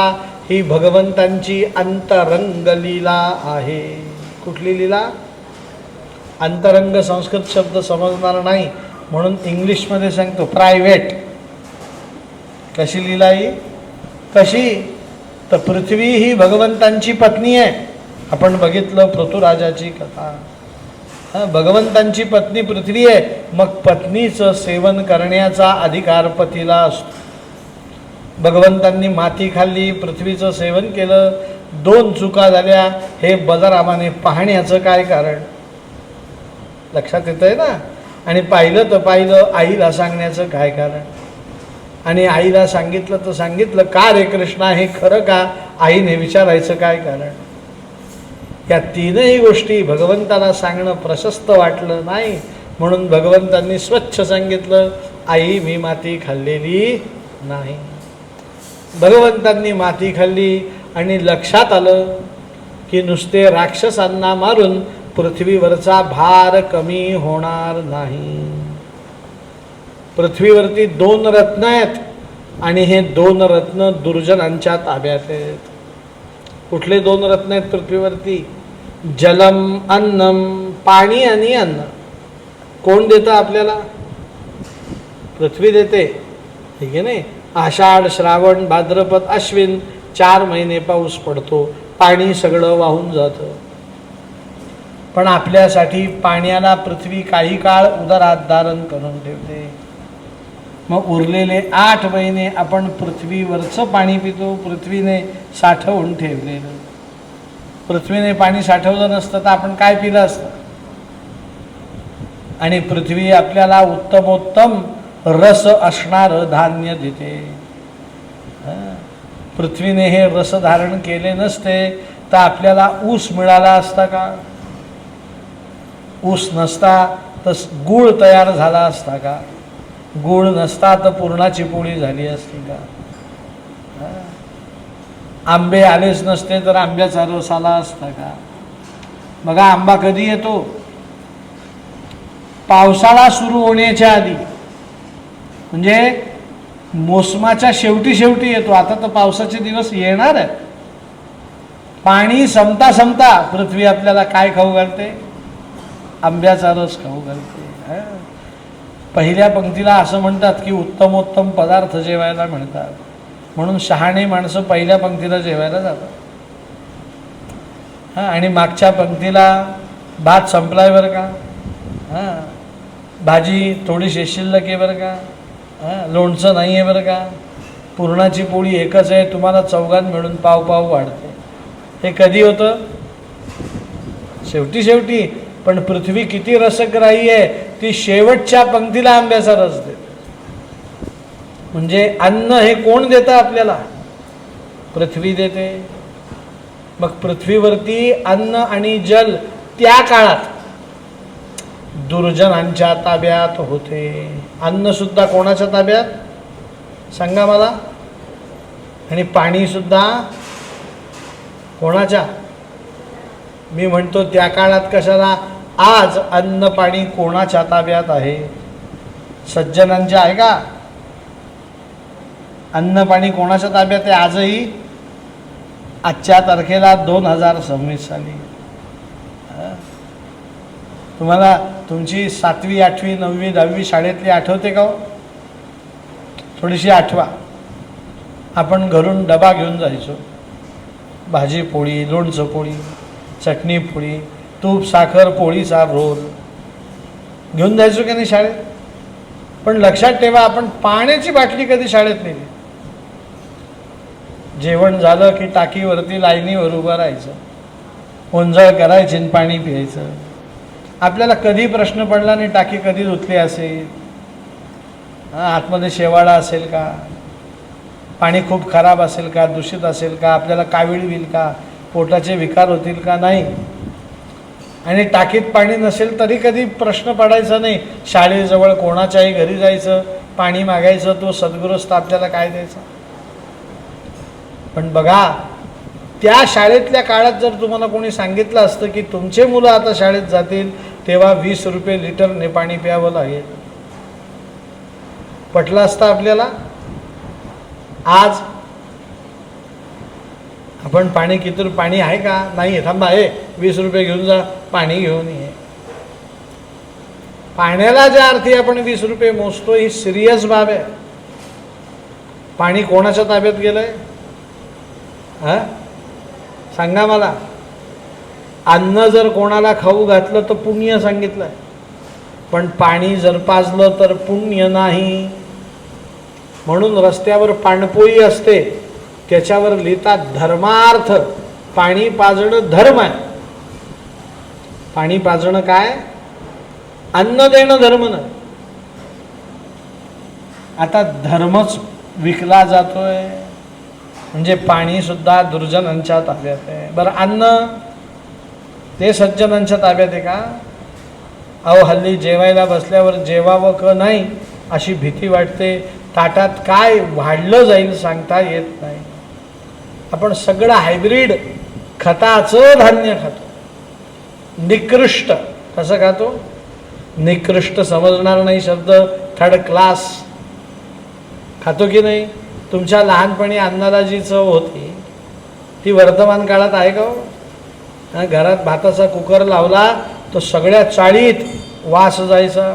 [SPEAKER 1] ही भगवंतांची अंतरंग लीला आहे. कुठली लीला? अंतरंग संस्कृत शब्द समजणार नाही म्हणून इंग्लिशमध्ये सांगतो, प्रायव्हेट. कशी लीला ही? कशी? तर पृथ्वी ही भगवंतांची पत्नी आहे. आपण बघितलं पृथुराजाची कथा. भगवंतांची पत्नी पृथ्वी आहे, मग पत्नीचं सेवन करण्याचा अधिकार पतीला असतो. भगवंतांनी माती खाल्ली, पृथ्वीचं सेवन केलं, 2 चुका झाल्या. हे बलरामाने पाहण्याचं काय कारण? लक्षात येतंय ना? आणि पाहिलं तर पाहिलं, आईला सांगण्याचं काय कारण? आणि आईला सांगितलं तर सांगितलं, का रे कृष्णा हे खरं का? आईने विचारायचं काय कारण? या 3ही गोष्टी भगवंताला सांगणं प्रशस्त वाटलं नाही, म्हणून भगवंतांनी स्वच्छ सांगितलं, आई मी माती खाल्लेली नाही. भगवंतांनी माती खाल्ली आणि लक्षात आलं की नुसते राक्षसांना मारून पृथ्वीवरचा भार कमी होणार नाही. पृथ्वीवरती 2 रत्न आहेत आणि हे 2 रत्न दुर्जनांच्या ताब्यात आहेत. कुठले 2 रत्न आहेत पृथ्वीवरती? जलम अन्नम, पाणी आणि अन्न. कोण देतं आपल्याला? पृथ्वी देते, ठीक आहे नाही? आषाढ श्रावण भाद्रपद अश्विन 4 महिने पाऊस पडतो, पाणी सगळं वाहून जातं. पण आपल्यासाठी पाण्याला पृथ्वी काही काळ उदरात धारण करून ठेवते. मग उरलेले 8 महिने आपण पृथ्वीवरचं पाणी पितो, पृथ्वीने साठवून ठेवलेलं. पृथ्वीने पाणी साठवलं नसतं तर आपण काय पिलं असतं? आणि पृथ्वी आपल्याला उत्तमोत्तम रस असणारं धान्य देते. पृथ्वीने हे रस धारण केले नसते तर आपल्याला ऊस मिळाला असता का? ऊस नसता तर गूळ तयार झाला असता का? गूळ नसता तर पुरणाची पोळी झाली असती का? आंबे आलेच नसते तर आंब्याचा रस आला असता का? बघा आंबा कधी येतो? पावसाळा सुरू होण्याच्या आधी. म्हणजे मोसमाच्या शेवटी शेवटी येतो. आता तर पावसाचे दिवस येणार आहेत. पाणी संपता संपता पृथ्वी आपल्याला काय खाऊ घालते? आंब्याचा रस खाऊ घालते. पहिल्या पंक्तीला असं म्हणतात की उत्तमोत्तम पदार्थ जेवायला मिळतात, म्हणून शहाणे माणसं पहिल्या पंक्तीला जेवायला जातात. आणि मागच्या पंक्तीला भात संपलाय बरं का, भाजी थोडीशी शिल्लक आहे बरं का, लोणचं नाही आहे बरं का, पुरणाची पोळी एकच आहे, तुम्हाला चौघात मिळून पाव पाव वाढते. हे कधी होतं? शेवटी शेवटी. पण पृथ्वी किती रसग्राही आहे, ती शेवटच्या पंक्तीला आंब्याचा रस देते. म्हणजे अन्न हे कोण देतं आपल्याला? पृथ्वी देते. मग पृथ्वीवरती अन्न आणि जल त्या काळात दुर्जनांच्या ताब्यात होते. अन्न सुद्धा कोणाच्या ताब्यात सांगा मला? आणि पाणी सुद्धा कोणाच्या? मी म्हणतो त्या काळात कशाला, आज अन्न पाणी कोणाच्या ताब्यात आहे? सज्जनांच्या आहे का? अन्न पाणी कोणाच्या ताब्यात आहे आजही? आजच्या तारखेला 2026 साली. तुम्हाला तुमची 7वी 8वी 9वी 10वी शाळेतली आठवते का? थोडीशी आठवा. आपण घरून डबा घेऊन जायचो, भाजी पोळी, लोणचं पोळी, चटणी पोळी, तूप साखर पोळीचा रोल घेऊन जायचो की नाही शाळेत? पण लक्षात ठेवा, आपण पाण्याची बाटली कधी शाळेत नेली? जेवण झालं की टाकीवरती लाईनीवर उभं राहायचं, ओंजळ करायची आणि पाणी प्यायचं. आपल्याला कधी प्रश्न पडला नाही टाकी कधी धुतली असेल, आतमध्ये शेवाळा असेल का, पाणी खूप खराब असेल का, दूषित असेल का, आपल्याला कावीळ होईल का, पोटाचे विकार होतील का? नाही. आणि टाकीत पाणी नसेल तरी कधी प्रश्न पडायचा नाही. शाळेजवळ कोणाच्याही घरी जायचं, पाणी मागायचं, तो सद्गृहस्थ आपल्याला काय द्यायचा? पण बघा, त्या शाळेतल्या काळात जर तुम्हाला कोणी सांगितलं असतं की तुमचे मुलं आता शाळेत जातील तेव्हा 20 रुपये लिटरने पाणी प्यावं लागेल, पटलं असतं आपल्याला? आज आपण पाणी किती पाणी आहे का? नाही. थांबा, आहे 20 रुपये घेऊन जा, पाणी घेऊन ये. पाण्याला ज्या अर्थी आपण 20 रुपये मोजतो ही सिरियस बाब आहे. पाणी कोणाच्या ताब्यात गेलंय? सांगा मला. अन्न जर कोणाला खाऊ घातलं तर पुण्य सांगितलंय, पण पाणी जर पाजलं तर पुण्य नाही. म्हणून रस्त्यावर पाणपोई असते, त्याच्यावर लिहितात धर्मार्थ. पाणी पाजणं धर्म आहे. पाणी पाजणं काय? अन्न देणं धर्म नाही. आता धर्मच विकला जातोय, म्हणजे पाणी सुद्धा दुर्जनांच्या ताब्यात आहे. बरं, अन्न ते सज्जनांच्या ताब्यात आहे का? अहो, हल्ली जेवायला बसल्यावर जेवावं का नाही अशी भीती वाटते. ताटात काय वाढलं जाईल सांगता येत नाही. आपण सगळं हायब्रिड खताचं धान्य खातो. निकृष्ट. कसं खातो? निकृष्ट समजणार नाही शब्द, थर्ड क्लास खातो की नाही? तुमच्या लहानपणी अन्नाला जी चव होती ती वर्तमान काळात आहे का? घरात भाताचा कुकर लावला तो सगळ्या चाळीत वास जायचा.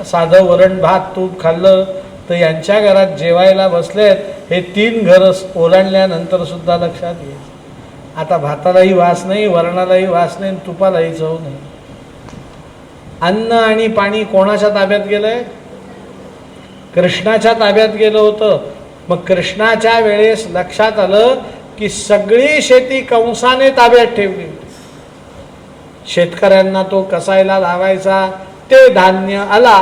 [SPEAKER 1] साधं वरण भात तूप खाल्लं तर यांच्या घरात जेवायला बसलेत हे 3 घरं ओलांडल्यानंतर सुद्धा लक्षात येईल. आता भातालाही वास नाही, वरणालाही वास नाही, तुपालाही चव नाही. अन्न आणि पाणी कोणाच्या ताब्यात गेलंय? कृष्णाच्या ताब्यात गेलं होतं. मग कृष्णाच्या वेळेस लक्षात आलं की सगळी शेती कंसाने ताब्यात ठेवली. शेतकऱ्यांना तो कसायला लावायचा, ते धान्य आला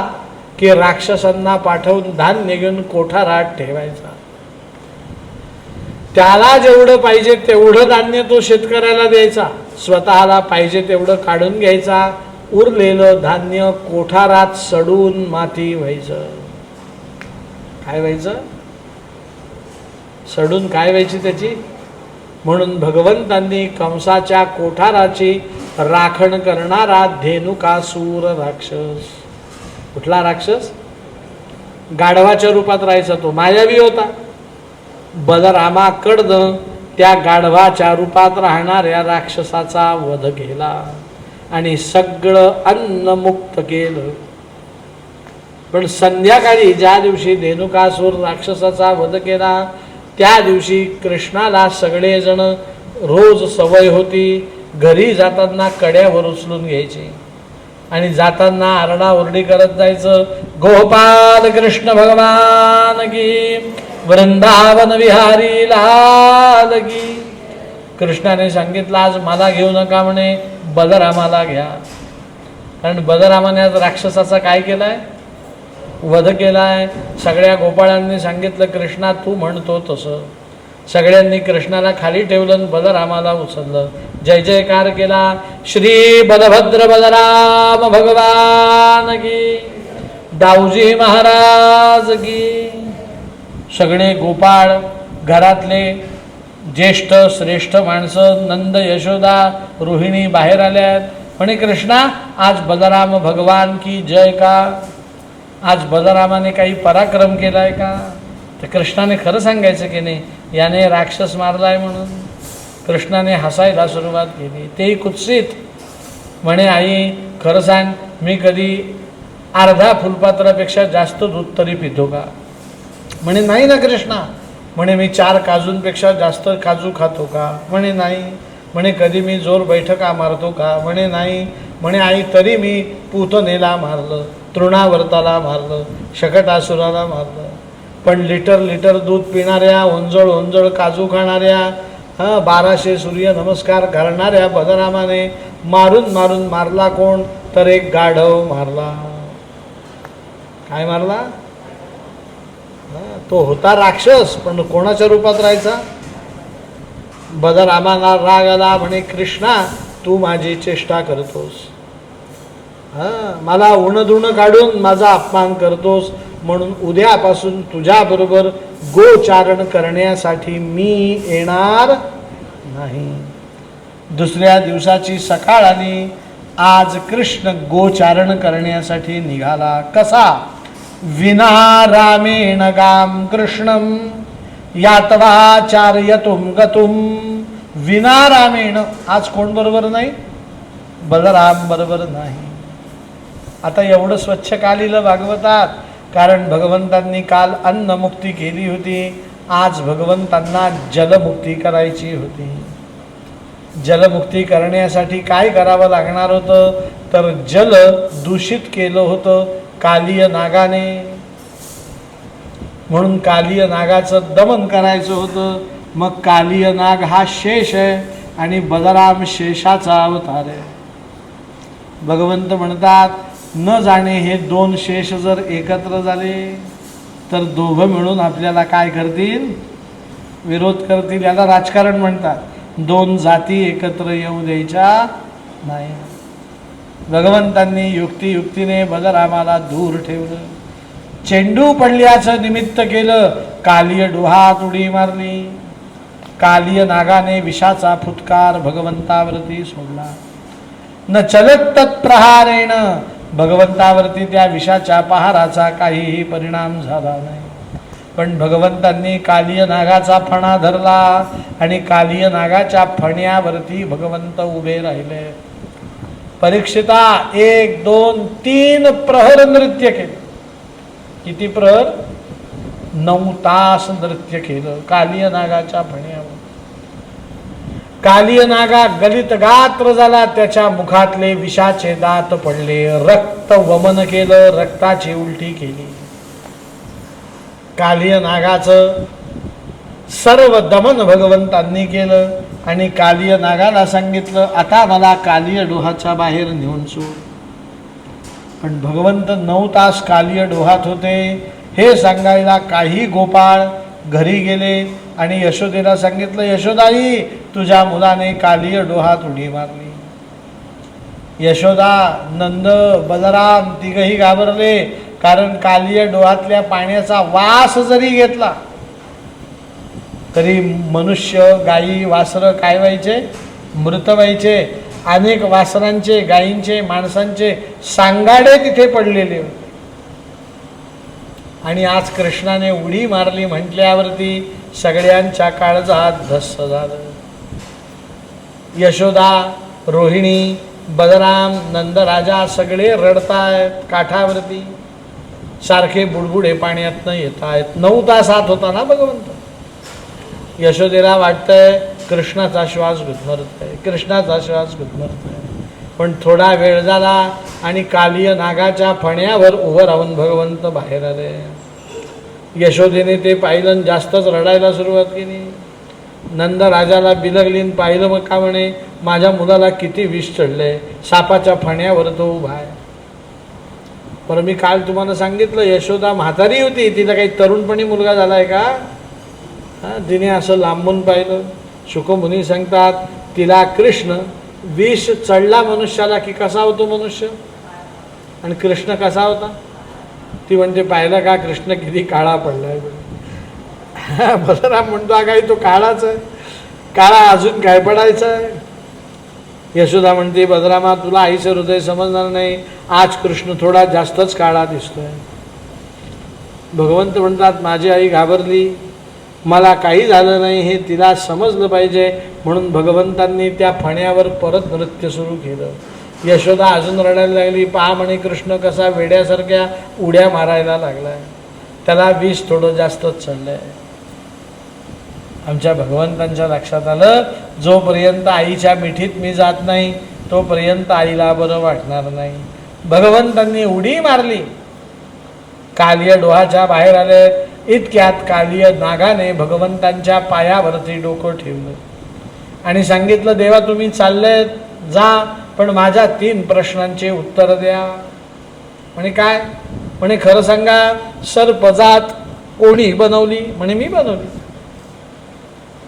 [SPEAKER 1] की राक्षसांना पाठवून धान्य घेऊन कोठारात ठेवायचा. त्याला जेवढं पाहिजे तेवढं धान्य तो शेतकऱ्याला द्यायचा, स्वतःला पाहिजे तेवढं काढून घ्यायचा. उरलेलं धान्य कोठारात सडून माती व्हायचं. काय व्हायचं? सडून काय व्हायची त्याची? म्हणून भगवंतांनी कंसाच्या कोठाराची राखण करणारा धेनुकासूर राक्षस. कुठला राक्षस? गाढवाच्या रूपात राहायचा तो मायावी होता. बलरामाकडनं त्या गाढवाच्या रूपात राहणाऱ्या राक्षसाचा वध केला आणि सगळं अन्न मुक्त केलं. पण संध्याकाळी ज्या दिवशी धेनुकासूर राक्षसाचा वध केला त्या दिवशी कृष्णाला सगळेजण रोज सवय होती घरी जाताना कड्यावर उचलून घ्यायचे आणि जाताना आरडाओरडी करत जायचं, गोपाल कृष्ण भगवान की, वृंदावन विहारी लाल की. कृष्णाने सांगितलं आज मला घेऊ नका म्हणे, बलरामाला घ्या. कारण बलरामाने आज राक्षसाचा काय केलाय, वध केलाय. सगळ्या गोपाळांनी सांगितलं कृष्णा तू म्हणतो तसं. सगळ्यांनी कृष्णाला खाली ठेवलं, बलरामाला उचललं, जय जयकार केला. श्री बलभद्र बलराम भगवान की, दाऊजी महाराज की. सगळे गोपाळ घरातले ज्येष्ठ श्रेष्ठ माणसं नंद यशोदा रोहिणी बाहेर आल्यात. म्हणे कृष्णा आज बलराम भगवान की जय का, आज बलरामाने काही पराक्रम केलाय का. तर कृष्णाने खरं सांगायचं की नाही, याने राक्षस मारलाय म्हणून. कृष्णाने हसायला सुरुवात केली, तेही कुत्सित. म्हणे आई खरं सांग, मी कधी अर्धा फुलपात्रापेक्षा जास्त दूध तरी पितो का. म्हणे नाही ना कृष्णा. म्हणे मी 4 काजूंपेक्षा जास्त काजू खातो का. म्हणे नाही. म्हणे कधी मी जोर बैठका मारतो का. म्हणे नाही. म्हणे आई तरी मी पूतनेला मारलं, तृणावर्ताला मारलं, शकटासुराला मारलं. पण लिटर लिटर दूध पिणाऱ्या, ओंजळ ओंजळ काजू खाणाऱ्या, 1200 सूर्य नमस्कार घालणाऱ्या बलरामाने मारून मारून मारला कोण, तर एक गाढव मारला. काय मारला. तो होता राक्षस, पण कोणाच्या रूपात राहायचा. बलरामाला राग आला. म्हणे कृष्णा तू माझी चेष्टा करतोस, मला उणधुणं काढून माझा अपमान करतोस, म्हणून उद्यापासून तुझ्याबरोबर गोचारण करण्यासाठी मी येणार नाही. दुसऱ्या दिवसाची सकाळ आली. आज कृष्ण गोचारण करण्यासाठी निघाला. कसा. विना रामेण गाम कृष्णम यातवाचार्यतुम गतुम. विना रामेण, आज कोण बरोबर नाही, बलराम बरोबर नाही. आता एवढं स्वच्छ का लिहिलं भागवतात, कारण भगवंतांनी काल अन्नमुक्ती केली होती, आज भगवंतांना जलमुक्ती करायची होती. जलमुक्ती करण्यासाठी काय करावं लागणार होतं, तर जल दूषित केलं होतं कालीय नागाने, म्हणून कालीय नागाचं दमन करायचं होतं. मग कालीय नाग हा शेष आहे आणि बलराम शेषाचा अवतार आहे. भगवंत म्हणतात न जाणे हे 2 शेष जर एकत्र झाले तर दोघं मिळून आपल्याला काय करतील, विरोध करतील. याला राजकारण म्हणतात. 2 जाती एकत्र येऊ द्यायच्या नाही. भगवंतांनी युक्तियुक्तीने बलरामाला दूर ठेवलं. चेंडू पडल्याचं निमित्त केलं. कालीय डोहात उडी मारली. कालीय नागाने विषाचा फुटकार भगवंतावरती सोडला. न चलत तत्प्रहारेण, भगवंतावरती त्या विषाच्या पहाराचा काहीही परिणाम झाला नाही. पण भगवंतांनी कालीय नागाचा फणा धरला आणि कालीय नागाच्या फण्यावरती भगवंत उभे राहिले. परीक्षिता 1 2 3 प्रहर नृत्य केलं. किती प्रहर, 9 तास नृत्य केलं कालीय नागाच्या फण्यावर. कालीय नागा गलित गात्र झाला. त्याच्या मुखातले विषाचे दात पडले. रक्त वमन केलं, रक्ताची उलटी केली. कालीय नागाचं सर्व दमन भगवंतांनी केलं आणि कालीय नागाला सांगितलं आता मला कालीय डोहाच्या बाहेर नेऊन सोड. पण भगवंत 9 तास कालीय डोहात होते हे सांगायला काही गोपाळ घरी गेले आणि यशोदेला सांगितलं, यशोदाई तुझ्या मुलाने कालीय डोहात उडी मारली. यशोदा, नंद, बलराम तिघही घाबरले, कारण कालीय डोहातल्या पाण्याचा वास जरी घेतला तरी मनुष्य, गायी, वासरं काय व्हायचे, मृत व्हायचे. अनेक वासरांचे, गायींचे, माणसांचे सांगाडे तिथे पडलेले होते. आणि आज कृष्णाने उडी मारली म्हटल्यावरती सगळ्यांच्या काळजात धस्स झालं. यशोदा, रोहिणी, बलराम, नंदराजा सगळे रडतायत काठावरती. सारखे बुडबुडे पाण्यातनं येत आहेत. 9 तास आत होता ना भगवंत. यशोदेला वाटतंय कृष्णाचा श्वास गुदमरतोय, कृष्णाचा श्वास गुदमरतोय. पण थोडा वेळ झाला आणि कालिय नागाच्या फण्यावर उभं राहून भगवंत बाहेर आले. यशोदेने ते पाहिलं, जास्तच रडायला सुरुवात केली. नंदराजाला बिलगली, पाहिलं मग का म्हणे, माझ्या मुलाला किती विष चढलंय, सापाच्या फण्यावर तो उभा आहे. पण मी काल तुम्हाला सांगितलं, यशोदा म्हातारी होती, तिला काही तरुणपणी मुलगा झालाय का? तिने असं लांबून पाहिलं. शुकमुनी सांगतात, तिला कृष्ण विष चढला मनुष्याला की कसा होतो मनुष्य, आणि कृष्ण कसा होता. ती म्हणते, पाहिलं का कृष्ण किती काळा पडलाय. बलराम म्हणतो, काही तो काळाच आहे, काळा अजून काय पडायचा आहे. यशोदा म्हणते, बलरामा तुला आईचं हृदय समजणार नाही, आज कृष्ण थोडा जास्तच काळा दिसतोय. भगवंत म्हणतात, माझी आई घाबरली, मला काही झालं नाही हे तिला समजलं पाहिजे, म्हणून भगवंतांनी त्या फण्यावर परत नृत्य सुरू केलं. यशोदा अजून रडायला लागली. पहा म्हणे, कृष्ण कसा वेड्यासारख्या उड्या मारायला लागलाय, त्याला विष थोडं जास्तच चढलंय. आमच्या भगवंतांच्या लक्षात आलं, जोपर्यंत आईच्या मिठीत मी जात नाही तोपर्यंत आईला बरं वाटणार नाही. भगवंतांनी उडी मारली, कालिय डोहाच्या बाहेर आले. इतक्यात कालिय नागाने भगवंतांच्या पायावरती डोकं ठेवलं आणि सांगितलं, देवा तुम्ही चाललेत जा, पण माझ्या 3 प्रश्नांचे उत्तर द्या. म्हणे काय? म्हणे खरं सांगा, सर्पजात कोणी बनवली? म्हणे मी बनवली.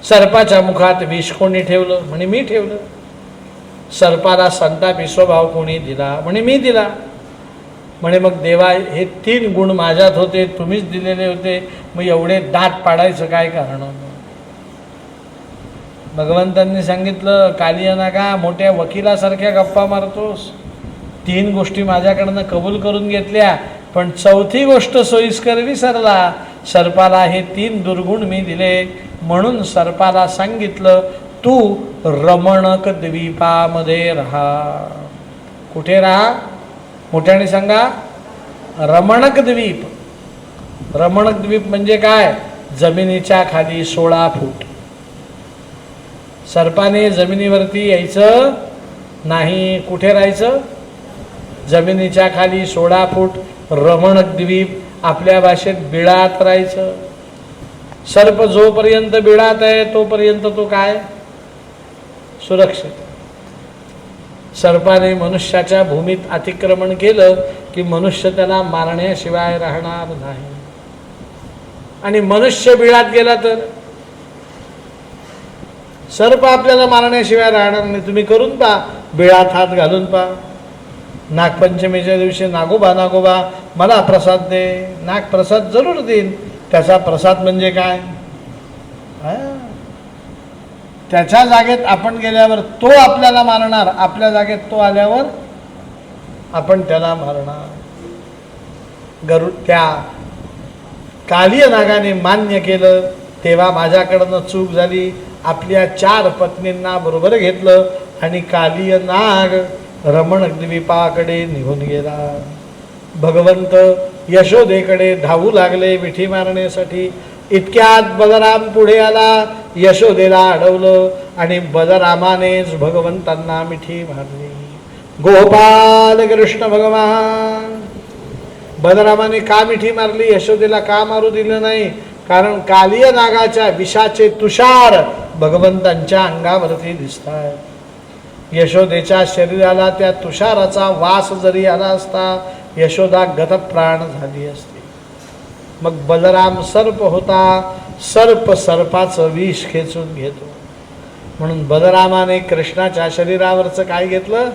[SPEAKER 1] सर्पाच्या मुखात विष कोणी ठेवलं? म्हणे मी ठेवलं. सर्पाला संतापी स्वभाव कोणी दिला? म्हणे मी दिला. म्हणे मग देवा, हे 3 गुण माझ्यात होते, तुम्हीच दिलेले होते, मग एवढे दात पाडायचं काय कारण? भगवंतांनी सांगितलं, कालिय नागा, मोठ्या वकिलासारख्या गप्पा मारतोस. 3 गोष्टी माझ्याकडनं कबूल करून घेतल्या, पण 4थी गोष्ट सोयीस्कर विसरला. सर्पाला हे 3 दुर्गुण मी दिले, म्हणून सर्पाला सांगितलं, तू रमणक द्वीपामध्ये राहा. कुठे राहा? मोठ्याने सांगा. रमणक द्वीप. रमणक द्वीप म्हणजे काय? जमिनीच्या खाली 16 फूट. सर्पाने जमिनीवरती यायचं नाही. कुठे राहायचं? जमिनीच्या खाली 16 फूट. रमणक द्वीप, आपल्या भाषेत बिळात राहायचं. सर्प जोपर्यंत बिळात आहे तोपर्यंत तो काय? सुरक्षित. सर्पाने मनुष्याच्या भूमीत अतिक्रमण केलं की मनुष्य त्याला मारण्याशिवाय राहणार नाही. आणि मनुष्य बिळात गेला तर सर्प आपल्याला मारण्याशिवाय राहणार नाही. तुम्ही करून पहा, बिळात हात घालून पहा. नागपंचमीच्या दिवशी नागोबा नागोबा मला प्रसाद दे. नाग प्रसाद जरूर देईन. त्याचा प्रसाद म्हणजे काय? त्याच्या जागेत आपण गेल्यावर तो आपल्याला मारणार, आपल्या जागेत तो आल्यावर आपण त्याला मारणार. त्या कालिय नागाने मान्य केलं, तेव्हा माझ्याकडनं चूक झाली. आपल्या 4 पत्नींना बरोबर घेतलं आणि कालिय नाग रमणक द्वीपाकडे निघून गेला. भगवंत यशोदेकडे धावू लागले मिठी मारण्यासाठी. इतक्यात बलराम पुढे आला, यशोदेला अडवलं आणि बलरामानेच भगवंतांना मिठी मारली. गोपाल कृष्ण भगवान. बलरामाने का मिठी मारली? यशोदेला का मारू दिलं नाही? कारण कालिय नागाच्या विषाचे तुषार भगवंतांच्या अंगावरती दिसतात. यशोदेच्या शरीराला त्या तुषाराचा वास जरी आला असता, यशोदा गतप्राण झाली असती. मग बलराम सर्प होता, सर्प सर्पाचं विष खेचून घेतो. म्हणून बलरामाने कृष्णाच्या शरीरावरचं काय घेतलं?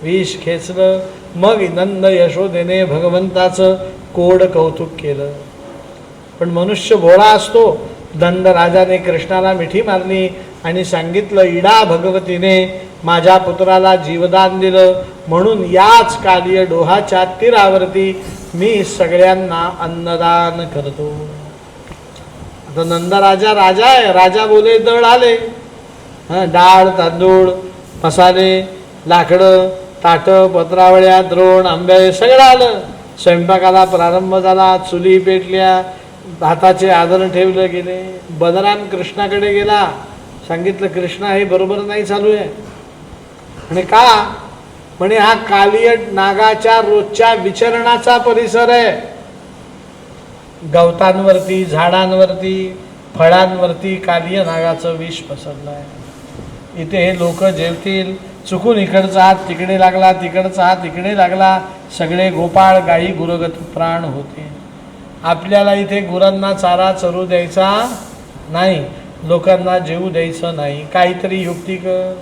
[SPEAKER 1] विष खेचलं. मग नंद यशोदेने भगवंताचं कोड कौतुक केलं. पण मनुष्य भोळा असतो. नंद राजाने कृष्णाला मिठी मारली आणि सांगितलं, इडा भगवतीने माझ्या पुत्राला जीवदान दिलं, म्हणून याच कालिय डोहाच्या तीरावरती मी सगळ्यांना अन्नदान करतो. आता नंदराजा राजा आहे, राजा बोले दळ आले. डाळ तांदूळ मसाले लाकडं ताटं पत्रावळ्या द्रोण आंबे सगळं आलं. स्वयंपाकाला प्रारंभ झाला. चुली पेटल्या, हाताचे आदर ठेवले गेले. बलराम कृष्णाकडे गेला. सांगितलं कृष्णा हे बरोबर नाही चालू आहे. आणि का म्हणे हा कालियट नागाच्या रोजच्या विचरणाचा परिसर आहे. गवतांवरती झाडांवरती फळांवरती कालिय नागाचं विष पसरलं आहे. इथे हे लोक जेवतील. चुकून इकडचा हात तिकडे लागला, तिकडचा हात इकडे लागला, सगळे गोपाळ गायी गुरगत प्राण होते. आपल्याला इथे गुरांना चारा चरू द्यायचा नाही, लोकांना जेवू द्यायचं नाही, काहीतरी युक्ती कर.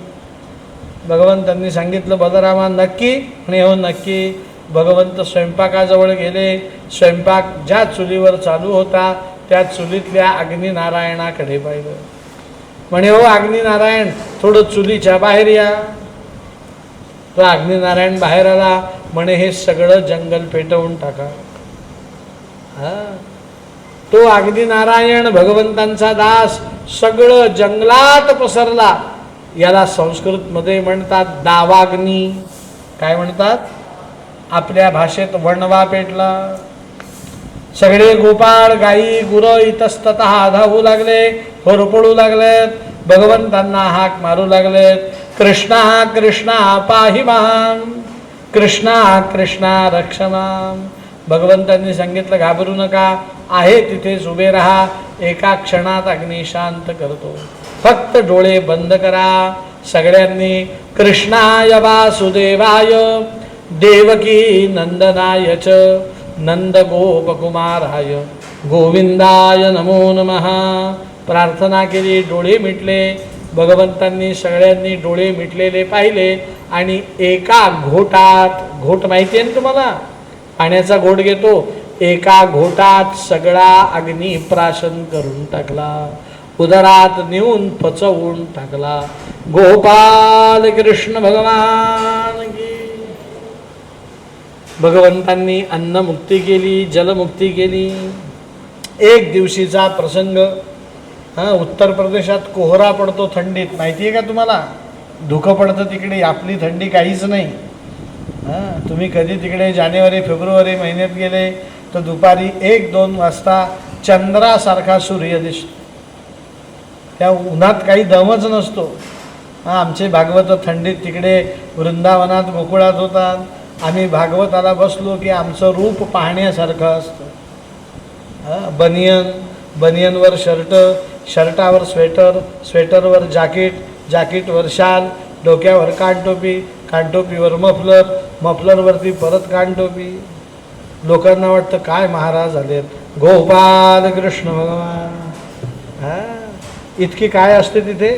[SPEAKER 1] भगवंतांनी सांगितलं बलरामा नक्की? म्हणे हो नक्की. भगवंत स्वयंपाकाजवळ गेले. स्वयंपाक ज्या चुलीवर चालू होता त्या चुलीतल्या अग्निनारायणाकडे पाहिलं. म्हणे हो अग्निनारायण थोडं चुलीच्या बाहेर या. तो अग्निनारायण बाहेर आला. म्हणे हे सगळं जंगल पेटवून टाका. तो अग्निनारायण भगवंतांचा दास सगळं जंगलात पसरला. याला संस्कृतमध्ये म्हणतात दावाग्नी. काय म्हणतात? आपल्या भाषेत वणवा पेटला. सगळे गोपाळ गायी गुरं इतस्ततः धावू लागले, होरपळू लागलेत, भगवंतांना हाक मारू लागलेत. कृष्णा कृष्णा पाहि मां, कृष्णा कृष्णा रक्ष मां. भगवंतांनी सांगितलं घाबरू नका, आहे तिथेच उभे राहा, एका क्षणात अग्नी शांत करतो. फक्त डोळे बंद करा. सगळ्यांनी कृष्णाय वासुदेवाय देवकी नंदनाय च नंद गोपकुमाराय गोविंदाय नमो नमः प्रार्थना केली. डोळे मिटले. भगवंतांनी सगळ्यांनी डोळे मिटलेले पाहिले आणि एका घोटात, घोट माहिती आहे ना तुम्हाला, पाण्याचा घोट घेतो, एका घोटात सगळा अग्नी प्राशन करून टाकला, उदरात नेऊन पचवून टाकला. गोपाल कृष्ण भगवान की. भगवंतांनी अन्नमुक्ती केली, जलमुक्ती केली. एक दिवशीचा प्रसंग. उत्तर प्रदेशात कोहरा पडतो थंडीत, माहिती आहे का तुम्हाला? धुकं पडतं तिकडे, आपली थंडी काहीच नाही. तुम्ही कधी तिकडे जानेवारी फेब्रुवारी महिन्यात गेले तर दुपारी 1-2 वाजता चंद्रासारखा सूर्य दिसतो. त्या उन्हात काही दमच नसतो. आमचे भागवत थंडीत तिकडे वृंदावनात गोकुळात होतात. आम्ही भागवताला बसलो की आमचं रूप पाहण्यासारखं असतं. बनियन, बनियनवर शर्ट, शर्टावर स्वेटर, स्वेटरवर जॅकेट, जॅकेटवर शाल, डोक्यावर कानटोपी, कानटोपीवर मफलर, मफलरवरती परत कानटोपी. लोकांना वाटतं काय महाराज आलेत. गोपाल कृष्ण भगवान. इतकी काय असते तिथे?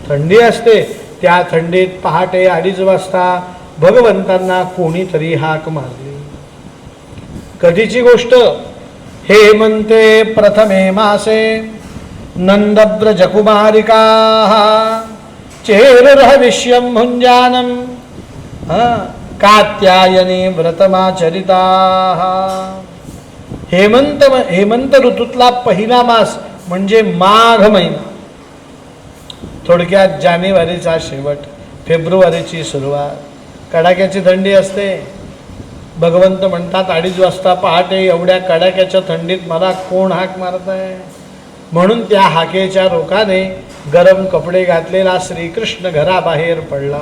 [SPEAKER 1] थंडी असते. त्या थंडीत पहाटे 2:30 वाजता भगवंतांना कोणीतरी हाक मारली. कधीची गोष्ट? हेमंते प्रथमे मासे नंदव्रजकुमारिका चेरुर्हविष्यं भुञ्जानं कात्यायनी व्रतमाचरिता. हेमंत ऋतूतला पहिला मास म्हणजे माघ महिना. थोडक्यात जानेवारीचा शेवट, फेब्रुवारीची सुरुवात. कडाक्याची थंडी असते. भगवंत म्हणतात 2:30 वाजता पहाटे एवढ्या कडाक्याच्या थंडीत मला कोण हाक मारत आहे? म्हणून त्या हाकेच्या रोखाने गरम कपडे घातलेला श्रीकृष्ण घराबाहेर पडला.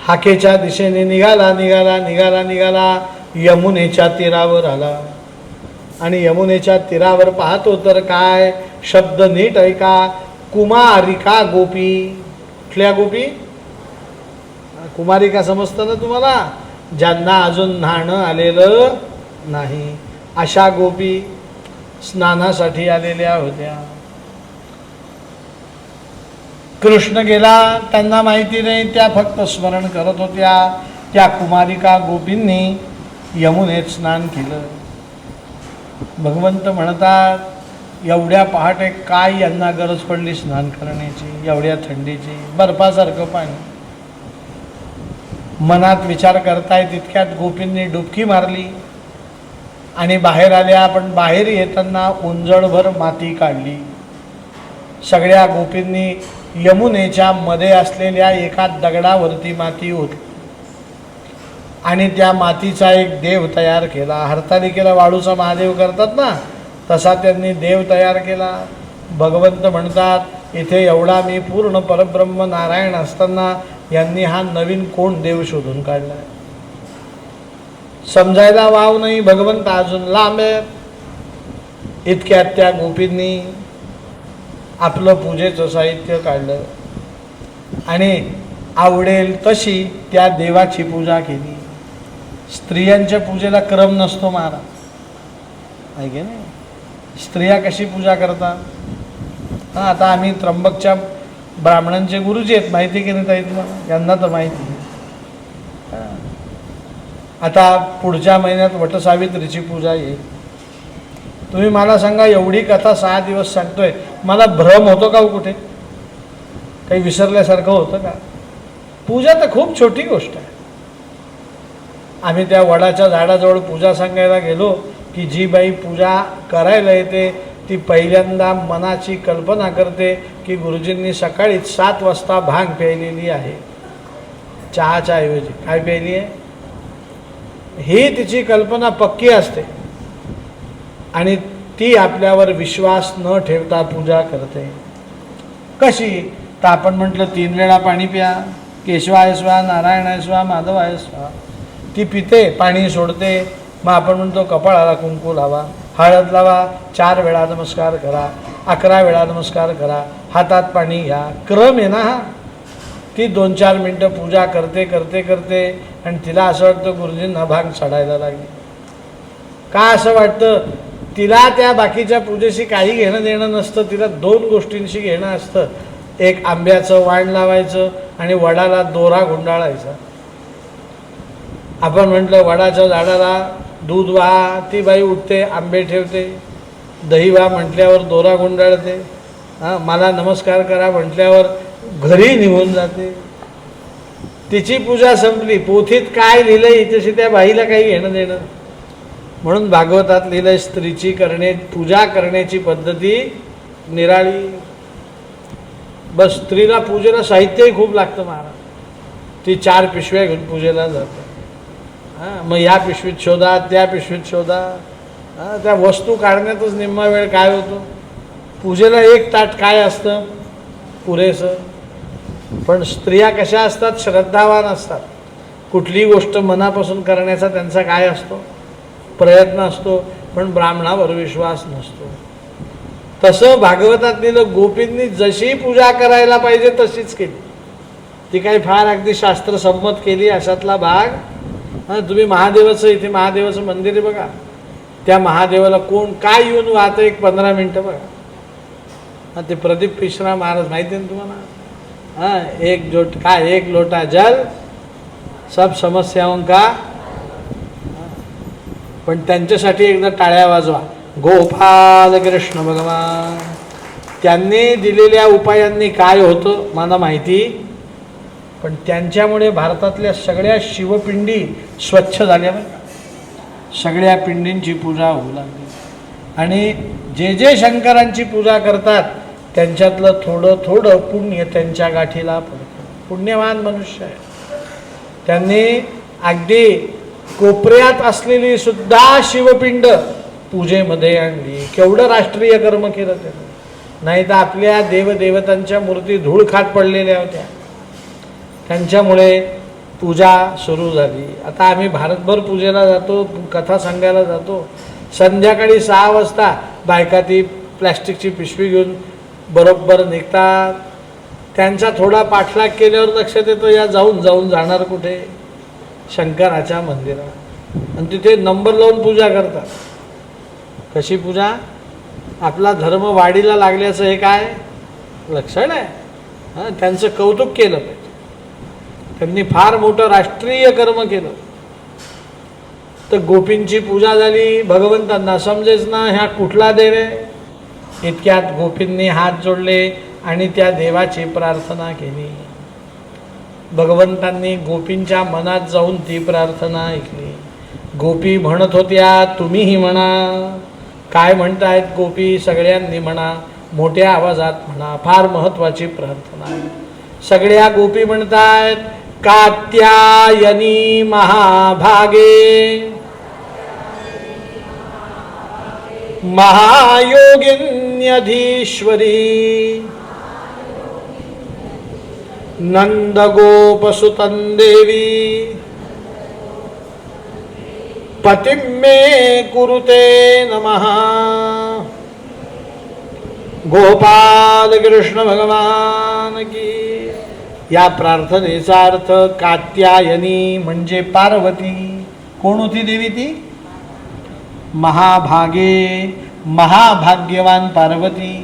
[SPEAKER 1] हाकेच्या दिशेने निघाला निघाला निघाला निघाला यमुनेच्या तीरावर आला. आणि यमुनेच्या तीरावर पाहतो तर काय शब्द नीट ऐका. कुमारिका गोपी. कुठल्या गोपी? कुमारिका समजतं ना तुम्हाला? ज्यांना अजून न्हाणं आलेलं नाही अशा गोपी स्नानासाठी आलेल्या होत्या. कृष्ण गेला, त्यांना माहिती नाही, त्या फक्त स्मरण करत होत्या. त्या कुमारिका गोपींनी यमुनेत स्नान केलं. भगवंत म्हणतात एवढ्या पहाटे काय यांना गरज पडली स्नान करण्याची? एवढ्या थंडीची, बर्फासारखं पाणी. मनात विचार करताय तितक्यात गोपींनी डुबकी मारली आणि बाहेर आल्या. पण बाहेर येताना उंजळभर माती काढली. सगळ्या गोपींनी यमुनेच्या मध्ये असलेल्या एका दगडावरती माती होती आणि त्या मातीचा एक देव तयार केला. हरतालिकेला वाळूचा महादेव करतात ना, तसा त्यांनी देव तयार केला. भगवंत म्हणतात इथे एवढा मी पूर्ण परब्रह्म नारायण असताना यांनी हा नवीन कोण देव शोधून काढला. समजायला वाव नाही, भगवंत अजून लांब आहे. इतक्यात त्या गोपींनी आपलं पूजेचं साहित्य काढलं आणि आवडेल तशी त्या देवाची पूजा केली. स्त्रियांच्या पूजेला क्रम नसतो महाराज, आहे नाही. स्त्रिया कशी पूजा करतात? हां, आता आम्ही त्र्यंबकच्या ब्राह्मणांचे गुरुजी आहेत, माहिती की नाही ताई तुम्हाला? यांना तर माहिती. आता पुढच्या महिन्यात वटसावित्रीची पूजा येईल. तुम्ही मला सांगा, एवढी कथा 6 दिवस सांगतोय, मला भ्रम होतो का हो कुठे? काही विसरल्यासारखं होतं का? पूजा तर खूप छोटी गोष्ट आहे. आम्ही त्या वडाच्या झाडाजवळ पूजा सांगायला गेलो की जी बाई पूजा करायला येते ती पहिल्यांदा मनाची कल्पना करते की गुरुजींनी सकाळीच 7 वाजता भांग प्यायलेली आहे, चहाच्या ऐवजी. काय प्यायली आहे ही तिची कल्पना पक्की असते आणि ती आपल्यावर विश्वास न ठेवता पूजा करते. कशी? तर आपण म्हटलं 3 वेळा पाणी प्या, केशवाय स्वा, नारायणाय स्वा, माधवाय स्वा. ती पिते, पाणी सोडते. मग आपण म्हणतो कपाळाला कुंकू लावा, हळद लावा, 4 वेळा नमस्कार करा, 11 वेळा नमस्कार करा, हातात पाणी घ्या. क्रम आहे ना हा. ती 2-4 मिनटं पूजा करते करते करते आणि तिला असं वाटतं गुरुजींना भांग चढायला लागली. का असं वाटतं? तिला त्या बाकीच्या पूजेशी काही घेणं देणं नसतं. तिला 2 गोष्टींशी घेणं असतं. एक आंब्याचं वाण लावायचं आणि वडाला दोरा गुंडाळायचा. आपण म्हटलं वडाच्या झाडाला दूध वाहा, ती बाई उठते, आंबे ठेवते. दही वाहा म्हटल्यावर दोरा गुंडाळते. हां, मला नमस्कार करा म्हटल्यावर घरी निघून जाते. तिची पूजा संपली. पोथीत काय लिहिलंय हिच्याशी त्या बाईला काही घेणं देणं. म्हणून भागवतात लिहिलंय स्त्रीची पूजा करण्याची पद्धती निराळी. बस स्त्रीला पूजेला साहित्यही खूप लागतं महाराज. ती 4 पिशव्या घेऊन पूजेला जाते. हां, मग या पिशवीत शोधा, त्या पिशवीत शोधा. हां, त्या वस्तू काढण्यातच निम्मा वेळ काय होतो. पूजेला 1 ताट काय असतं पुरेसं. पण स्त्रिया कशा असतात? श्रद्धावान असतात. कुठली गोष्ट मनापासून करण्याचा त्यांचा काय असतो? प्रयत्न असतो. पण ब्राह्मणावर विश्वास नसतो. तसं भागवतात लिहिलं गोपींनी जशी पूजा करायला पाहिजे तशीच केली. ती काही फार अगदी शास्त्रसंमत केली अशातला भाग. हां, तुम्ही महादेवाचं, इथे महादेवाचं मंदिर आहे बघा, त्या महादेवाला कोण काय येऊन वाहतं 15 मिनटं बघा. हां, ते प्रदीप पिशरा महाराज माहिती आहे ना तुम्हाला? हां, एक लोटा जल सब समस्याओं का. पण त्यांच्यासाठी एकदा टाळ्या वाजवा. गोपाल कृष्ण भगवान. त्यांनी दिलेल्या उपायांनी काय होतं मला माहिती, पण त्यांच्यामुळे भारतातल्या सगळ्या शिवपिंडी स्वच्छ झाल्या. सगळ्या पिंडींची पूजा होऊ लागली आणि जे जे शंकरांची पूजा करतात त्यांच्यातलं थोडं थोडं पुण्य त्यांच्या गाठीला पडतं. पुण्यवान मनुष्य आहे. त्यांनी अगदी कोपऱ्यात असलेली सुद्धा शिवपिंड पूजेमध्ये आणली. केवढं राष्ट्रीय कर्म केलं त्यानं. नाही तर आपल्या देवदेवतांच्या मूर्ती धूळ खात पडलेल्या होत्या. त्यांच्यामुळे पूजा सुरू झाली. आता आम्ही भारतभर पूजेला जातो, कथा सांगायला जातो. संध्याकाळी 6 वाजता बायका ती प्लॅस्टिकची पिशवी घेऊन बरोबर निघतात. त्यांचा थोडा पाठलाग केल्यावर लक्षात येतं या जाऊन जाणार कुठे? शंकराच्या मंदिरात. आणि तिथे नंबर लावून पूजा करतात. कशी पूजा? आपला धर्म वाढीला लागल्याचं हे काय लक्षण आहे? हां, त्यांचं कौतुक केलं पाहिजे. त्यांनी फार मोठं राष्ट्रीय कर्म केलं. तर गोपींची पूजा झाली. भगवंतांना समजेच ना ह्या कुठला देव आहे. इतक्यात गोपींनी हात जोडले आणि त्या देवाची प्रार्थना केली. भगवंतांनी गोपींच्या मनात जाऊन ती प्रार्थना ऐकली. गोपी म्हणत होत्या, तुम्हीही म्हणा. काय म्हणतायत गोपी? सगळ्यांनी म्हणा, मोठ्या आवाजात म्हणा. फार महत्वाची प्रार्थना आहे. सगळ्या गोपी म्हणतायत, कात्यायनी महाभागे महायोगिन्यधीश्वरी नंदगोपसुतं देवी पतिं मे कुरुते नमः. गोपाल कृष्ण भगवान की. या प्रार्थनेचा अर्थ कात्यायनी म्हणजे पार्वती. कोण होती देवी ती? महाभागे, महाभाग्यवान पार्वती.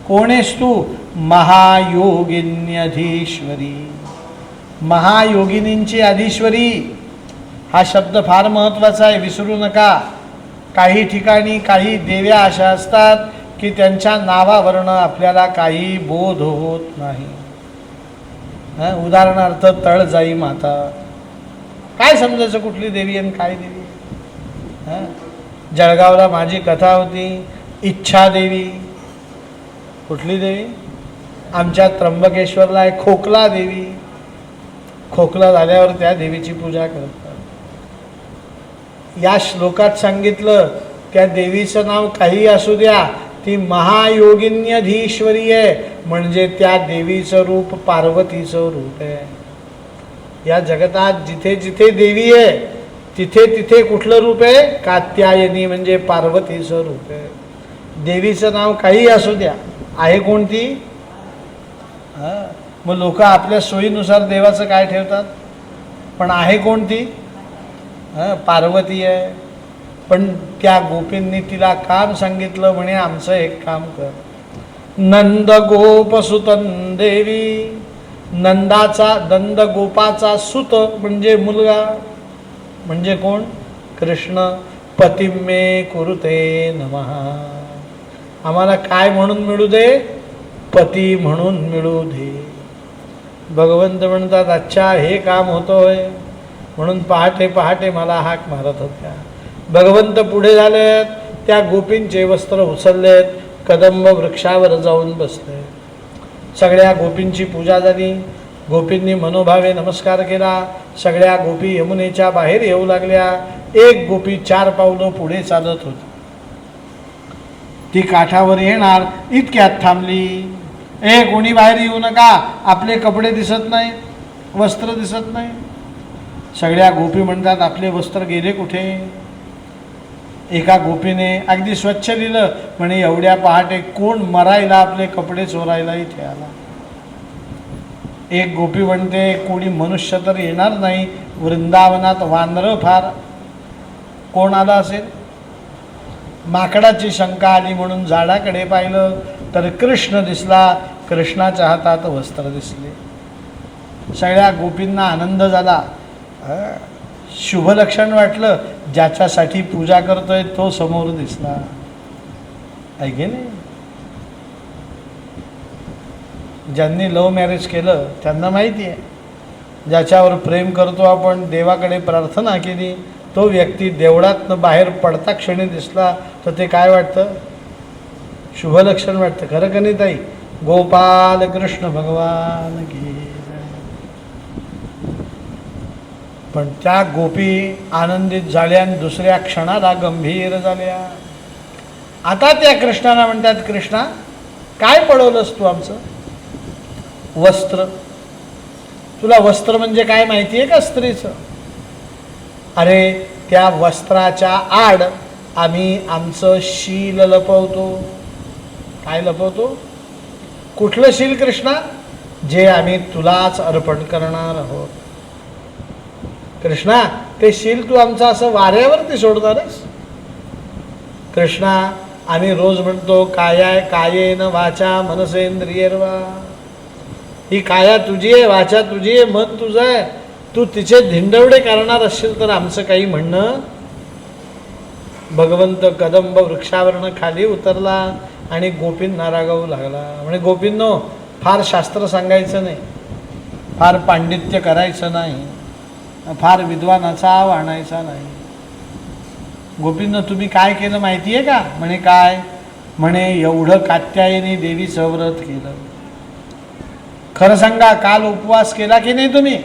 [SPEAKER 1] कोण आहेस तू? महायोगिन्यधीश्वरी, महायोगिनींची अधीश्वरी. हा शब्द फार महत्त्वाचा आहे, विसरू नका. काही ठिकाणी काही देव्या अशा असतात की त्यांच्या नावावरनं आपल्याला काही बोध होत नाही. उदाहरणार्थ तळजाई माता. काय समजायचं कुठली देवी आणि काय देवी? जळगावला माझी कथा होती, इच्छा देवी. कुठली देवी? आमच्या त्र्यंबकेश्वरला आहे खोकला देवी. खोकला झाल्यावर त्या देवीची पूजा करतात. या श्लोकात सांगितलं त्या देवीचं नाव काही असू द्या, ती महायोगिन्यधीश्वरी आहे. म्हणजे त्या देवीचं रूप पार्वतीचं रूप आहे. या जगतात जिथे जिथे देवी आहे तिथे तिथे कुठलं रूप आहे? कात्यायनी म्हणजे पार्वतीचं रूप आहे. देवीचं नाव काही असू द्या, आहे कोणती? मग लोक आपल्या सोयीनुसार देवाचं काय ठेवतात, पण आहे कोणती? पार्वती आहे. पण त्या गोपींनी तिला काम सांगितलं, म्हणे आमचं एक काम कर. नंद गोपसुतं देवी. नंद गोपाचा सुत म्हणजे मुलगा, म्हणजे कोण? कृष्ण. पतिमे कुरुते नमः. आम्हाला काय म्हणून मिळू दे? पती म्हणून मिळू दे. भगवंत म्हणतात, अच्छा हे काम होतं होय. म्हणून पहाटे पहाटे मला हाक मारत होत्या. भगवंत पुढे झालेत, त्या गोपींचे वस्त्र उचललेत, कदंब वृक्षावर जाऊन बसले. सगळ्या गोपींची पूजा झाली. गोपींनी मनोभावे नमस्कार केला. सगळ्या गोपी यमुनेच्या बाहेर येऊ लागल्या. एक गोपी 4 पावलं पुढे चालत होती. ती काठावर येणार इतक्यात थांबली. कोणी बाहेर येऊ नका, आपले कपडे दिसत नाही, वस्त्र दिसत नाही. सगळ्या गोपी म्हणतात, आपले वस्त्र गेले कुठे? एका गोपीने अगदी स्वच्छ लिहिलं, म्हणे एवढ्या पहाटे कोण मरायला आपले कपडे चोरायला इथे आला? एक गोपी म्हणते, कोणी मनुष्य तर येणार नाही, वृंदावनात वानरं फार, कोण आला असेल? माकडाची शंका आली म्हणून झाडाकडे पाहिलं तर कृष्ण दिसला. कृष्णाच्या हातात वस्त्र दिसले. सगळ्या गोपींना आनंद झाला. शुभ लक्षण वाटलं. ज्याच्यासाठी पूजा करतोय तो समोर दिसला. ऐके नाही? ज्यांनी लव्ह मॅरेज केलं त्यांना माहिती आहे, ज्याच्यावर प्रेम करतो आपण, देवाकडे प्रार्थना केली, तो व्यक्ती देवळातनं बाहेर पडता क्षणी दिसला तर ते काय वाटतं? शुभ लक्षण वाटतं. खरं का नाही ताई? गोपाल कृष्ण भगवान की. पण त्या गोपी आनंदित झाल्या आणि दुसऱ्या क्षणाला गंभीर झाल्या. आता त्या कृष्णाला म्हणतात, कृष्णा काय पळवलंस तू आमचं? वस्त्र. तुला वस्त्र म्हणजे काय माहिती आहे का स्त्रीचं? अरे त्या वस्त्राच्या आड आम्ही आमचं शील लपवतो. काय लपवतो? कुठलं शील कृष्णा? जे आम्ही तुलाच अर्पण करणार आहोत. कृष्णा ते शील तू आमचं असं वाऱ्यावरती सोडणारच? कृष्णा आम्ही रोज म्हणतो, कायेन वाचा मनसेंद्रियर्वा. ही काया तुझी आहे, वाचा तुझी आहे, मन तुझं आहे. तू तिचे धिंडवडे करणार असशील तर आमचं काही म्हणणं? भगवंत कदंब वृक्षावरनं खाली उतरला आणि गोपींना रागावू लागला. म्हणजे गोपींनो, फार शास्त्र सांगायचं नाही, फार पांडित्य करायचं नाही, फार विद्वानाचा आव आणायचा नाही. गोपींनो तुम्ही काय केलं माहिती आहे का? म्हणे काय? म्हणे एवढं कात्यायनी देवीचं व्रत केलं. खरं सांगा, काल उपवास केला की नाही तुम्ही?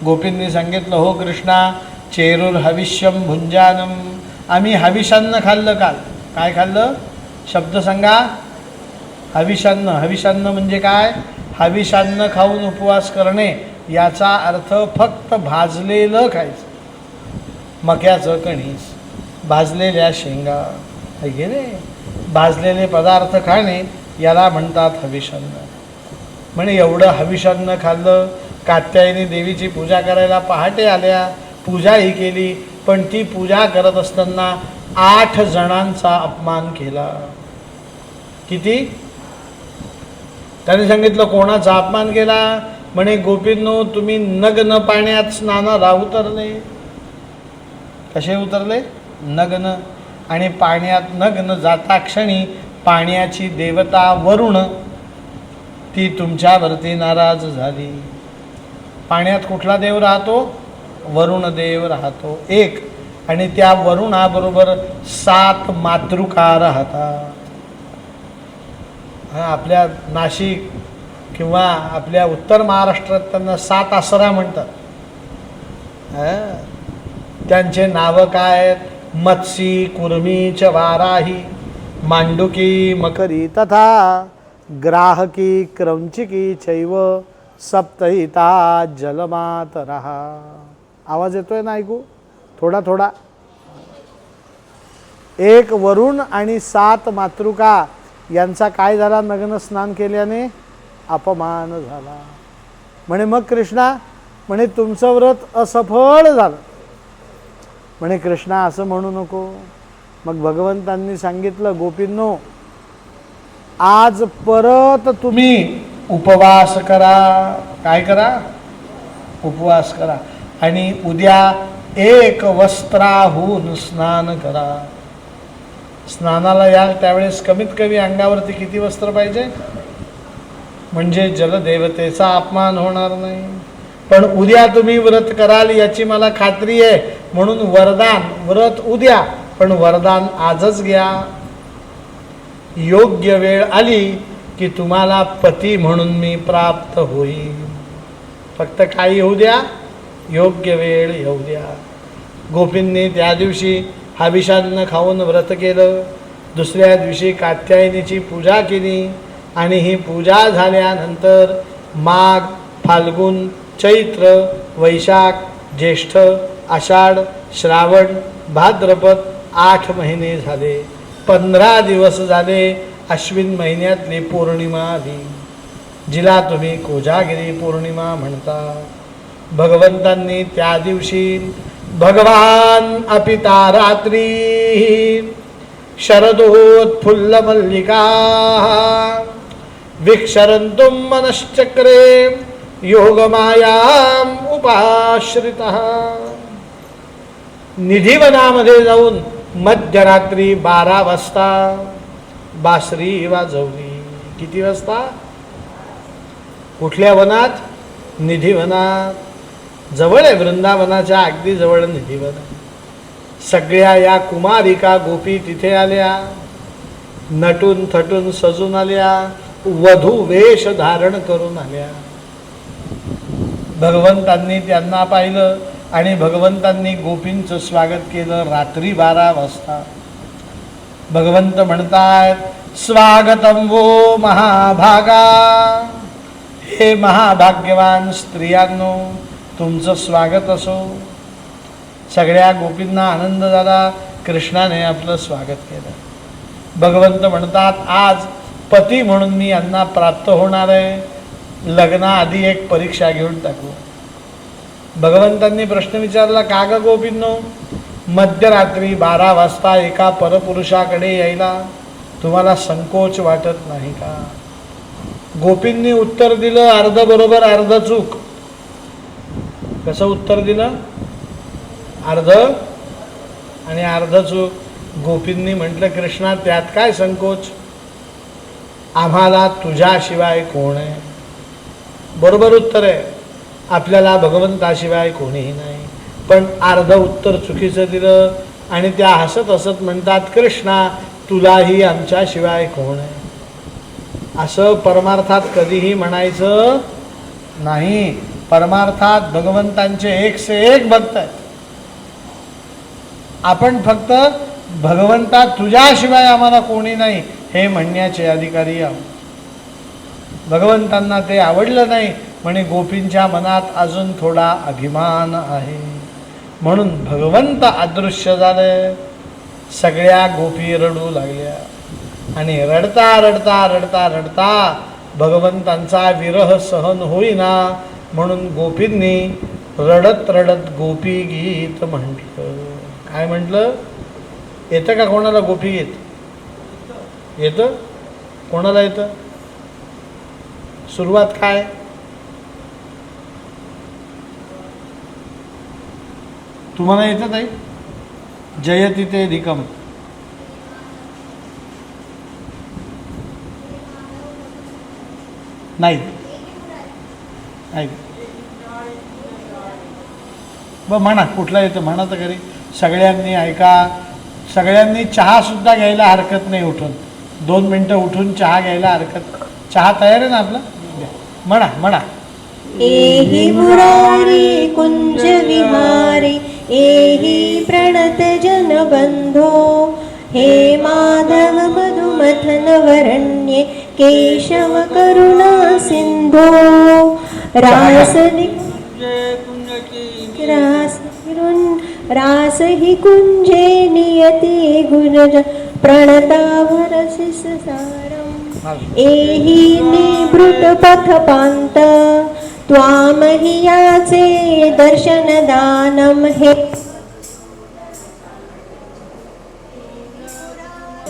[SPEAKER 1] गोपींनी सांगितलं, हो कृष्णा, चेरुर हविष्यम भुंजानम, आम्ही हविषान्न खाल्लं काल. काय खाल्लं? शब्द सांगा. हविषान्न. हविषान्न म्हणजे काय? हविषान्न खाऊन उपवास करणे याचा अर्थ फक्त भाजलेलं खायचं. मक्याचं कणीस, भाजलेल्या शेंगा, हे गेले भाजलेले पदार्थ खाणे याला म्हणतात हविषान्न. म्हणे एवढं हविषान्न खाल्लं. कात्यायनी देवीची पूजा करायला पहाटे आल्या, पूजाही केली, पण ती पूजा करत असताना 8 जणांचा अपमान केला. किती? त्याने सांगितलं, कोणाचा अपमान केला? म्हणे गोपींनो, तुम्ही नग्न पाण्यात स्नानाला उतरले. कसे उतरले? नग्न. आणि पाण्यात नग्न जाता क्षणी पाण्याची देवता वरुण ती तुमच्यावरती नाराज झाली. पाण्यात कुठला देव राहतो? वरुण देव राहतो एक. आणि त्या वरुणाबरोबर 7 मातृका राहतात. आपल्या नाशिक किंवा आपल्या उत्तर महाराष्ट्रात त्यांना 7 आसरा म्हणतात. त्यांचे नावं काय आहेत? मत्सी, कुर्मी च वाराही, मांडुकी, मकरी तथा ग्राहकी, क्रौंचिकी चैव सप्तहिता जलमातरः. आवाज येतोय ना ऐकू? थोडा थोडा. एक वरुण आणि 7 मातृका यांचा काय झाला? नग्न स्नान केल्याने अपमान झाला. म्हणे मग कृष्णा, म्हणे तुमचं व्रत असफळ झालं. म्हणे कृष्णा असं म्हणू नको. मग भगवंतांनी सांगितलं, गोपींनो, आज परत तुम्ही उपवास करा. काय करा? उपवास करा. आणि उद्या 1 वस्त्राहून स्नान करा. स्नानाला याल त्यावेळेस कमीत कमी अंगावरती किती वस्त्र पाहिजे? म्हणजे जलदेवतेचा अपमान होणार नाही. पण उद्या तुम्ही व्रत कराल याची मला खात्री आहे, म्हणून वरदान, व्रत उद्या पण वरदान आजच घ्या. योग्य वेळ आली की तुम्हाला पती म्हणून मी प्राप्त होईल. फक्त काही होऊ द्या, योग्य वेळ येऊ द्या. गोपींनी त्या दिवशी हविषान्न खाऊन व्रत केलं. दुसऱ्या दिवशी कात्यायनीची पूजा केली. आणि ही पूजा झाल्यानंतर माघ, फाल्गुन, चैत्र, वैशाख, ज्येष्ठ, आषाढ, श्रावण, भाद्रपद 8 महिने झाले. 15 दिवस झाले अश्विन महिन्यातली पौर्णिमा आली, जिला तुम्ही कोजागिरी पौर्णिमा म्हणता. भगवंतांनी त्या दिवशी भगवान अपिता रात्री शरदोत्फुल्ल मल्लिका विक्षरंतुम मनश्चक्रे योगमायाम उपाश्रितः. निधिवनामध्ये जाऊन मध्यरात्री 12 वाजता बासरी वाजवली. किती वाजता? कुठल्या वनात? निधिवनात. जवळ आहे, वृंदावनाच्या अगदी जवळ निधिवन. सगळ्या या कुमारिका गोपी तिथे आल्या. नटून थटून सजून आल्या. वधू वेश धारण करून आल्या. भगवंतांनी त्यांना पाहिलं आणि भगवंतांनी गोपींचं स्वागत केलं. रात्री 12 वाजता भगवंत म्हणतात, स्वागतम वो महाभागा. हे महाभाग्यवान स्त्रियांनो, तुमचं स्वागत असो. सगळ्या गोपींना आनंद झाला. कृष्णाने आपलं स्वागत केलं. भगवंत म्हणतात, आज पती म्हणून मी यांना प्राप्त होणार आहे. लग्नाआधी एक परीक्षा घेऊन टाकू. भगवंतांनी प्रश्न विचारला, का ग गोपींनो, मध्यरात्री 12 वाजता एका परपुरुषाकडे यायला तुम्हाला संकोच वाटत नाही का? गोपींनी उत्तर दिलं, अर्ध बरोबर अर्ध चूक. कसं उत्तर दिलं? अर्ध आणि अर्ध चूक. गोपींनी म्हटलं, कृष्णा त्यात काय संकोच? आम्हाला तुझ्याशिवाय कोण आहे? बरोबर उत्तर आहे. आपल्याला भगवंताशिवाय कोणीही नाही. पण अर्ध उत्तर चुकीचं दिलं आणि त्या हसत हसत म्हणतात, कृष्णा तुलाही आमच्याशिवाय कोण आहे. असं परमार्थात कधीही म्हणायचं नाही. परमार्थात भगवंतांचे 1 से 1 भक्त आहेत. आपण फक्त भगवंता तुझ्याशिवाय आम्हाला कोणी नाही हे म्हणण्याचे अधिकारी आहोत. भगवंतांना ते आवडलं नाही म्हणे गोपींच्या मनात अजून थोडा अभिमान आहे, म्हणून भगवंत अदृश्य झाले. सगळ्या गोपी रडू लागल्या आणि रडता रडता रडता रडता भगवंतांचा विरह सहन होईना म्हणून गोपींनी रडत रडत गोपी गीत म्हटलं. काय म्हटलं? येतं का कोणाला गोपी गीत? येतं? कोणाला येतं? सुरुवात काय? तुम्हाला येतं ताई? जयति ते धिकम. नाही नाही. ब म्हणा कुठला येतं म्हणा तर खरी. सगळ्यांनी ऐका. सगळ्यांनी चहा सुद्धा घ्यायला हरकत नाही. उठून 2 मिनटं उठून चहा घ्यायला हरकत. चहा तयार आहे ना आपला? म्हणा म्हणा.
[SPEAKER 2] एहि मुरारी कुंज विहारी एहि प्रणत जन बंधो हे माधव मधुमथन वरण्ये केशव करुणा सिंधो रास हि कुंजे नियती गुणज प्रणतावरसिस सारम एहि निभृत पथपांत त्वामहियाचे दर्शन दानम हे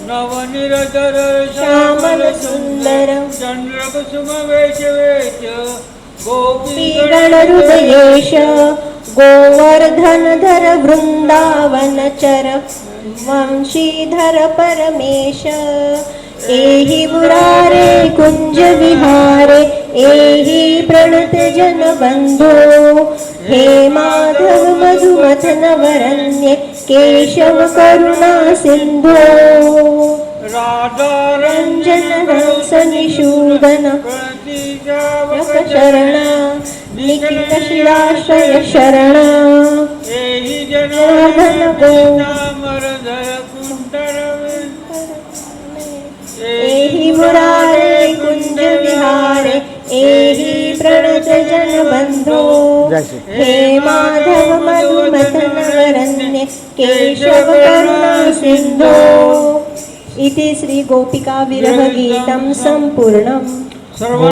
[SPEAKER 3] नवनिरतर
[SPEAKER 2] श्यामल सुंदर
[SPEAKER 3] चंद्रकुसुम वेश
[SPEAKER 2] गोपीगण हृदयेश गोवर्धन धर वृंदावन चर वंशीधर परमेश एहि मुरारे कुंज विहारे एहि प्रणत जन बंधो हे माधव मधुमथन वरण्ये केशव करुणा सिंधो
[SPEAKER 3] राधा
[SPEAKER 2] रंजन हंस निषूदन शरणा निखिल शिराश्रय शरणा
[SPEAKER 3] एहि
[SPEAKER 2] जनार्दन गो
[SPEAKER 3] जनामरधर कुंटर
[SPEAKER 2] एहि मुरारे कुंज विहारे एहि प्रणत जन बंधो हे माधव मधुमथन वरण्ये केशव करुणा सिंधो. इति श्री गोपिका विरह गीतम संपूर्णम.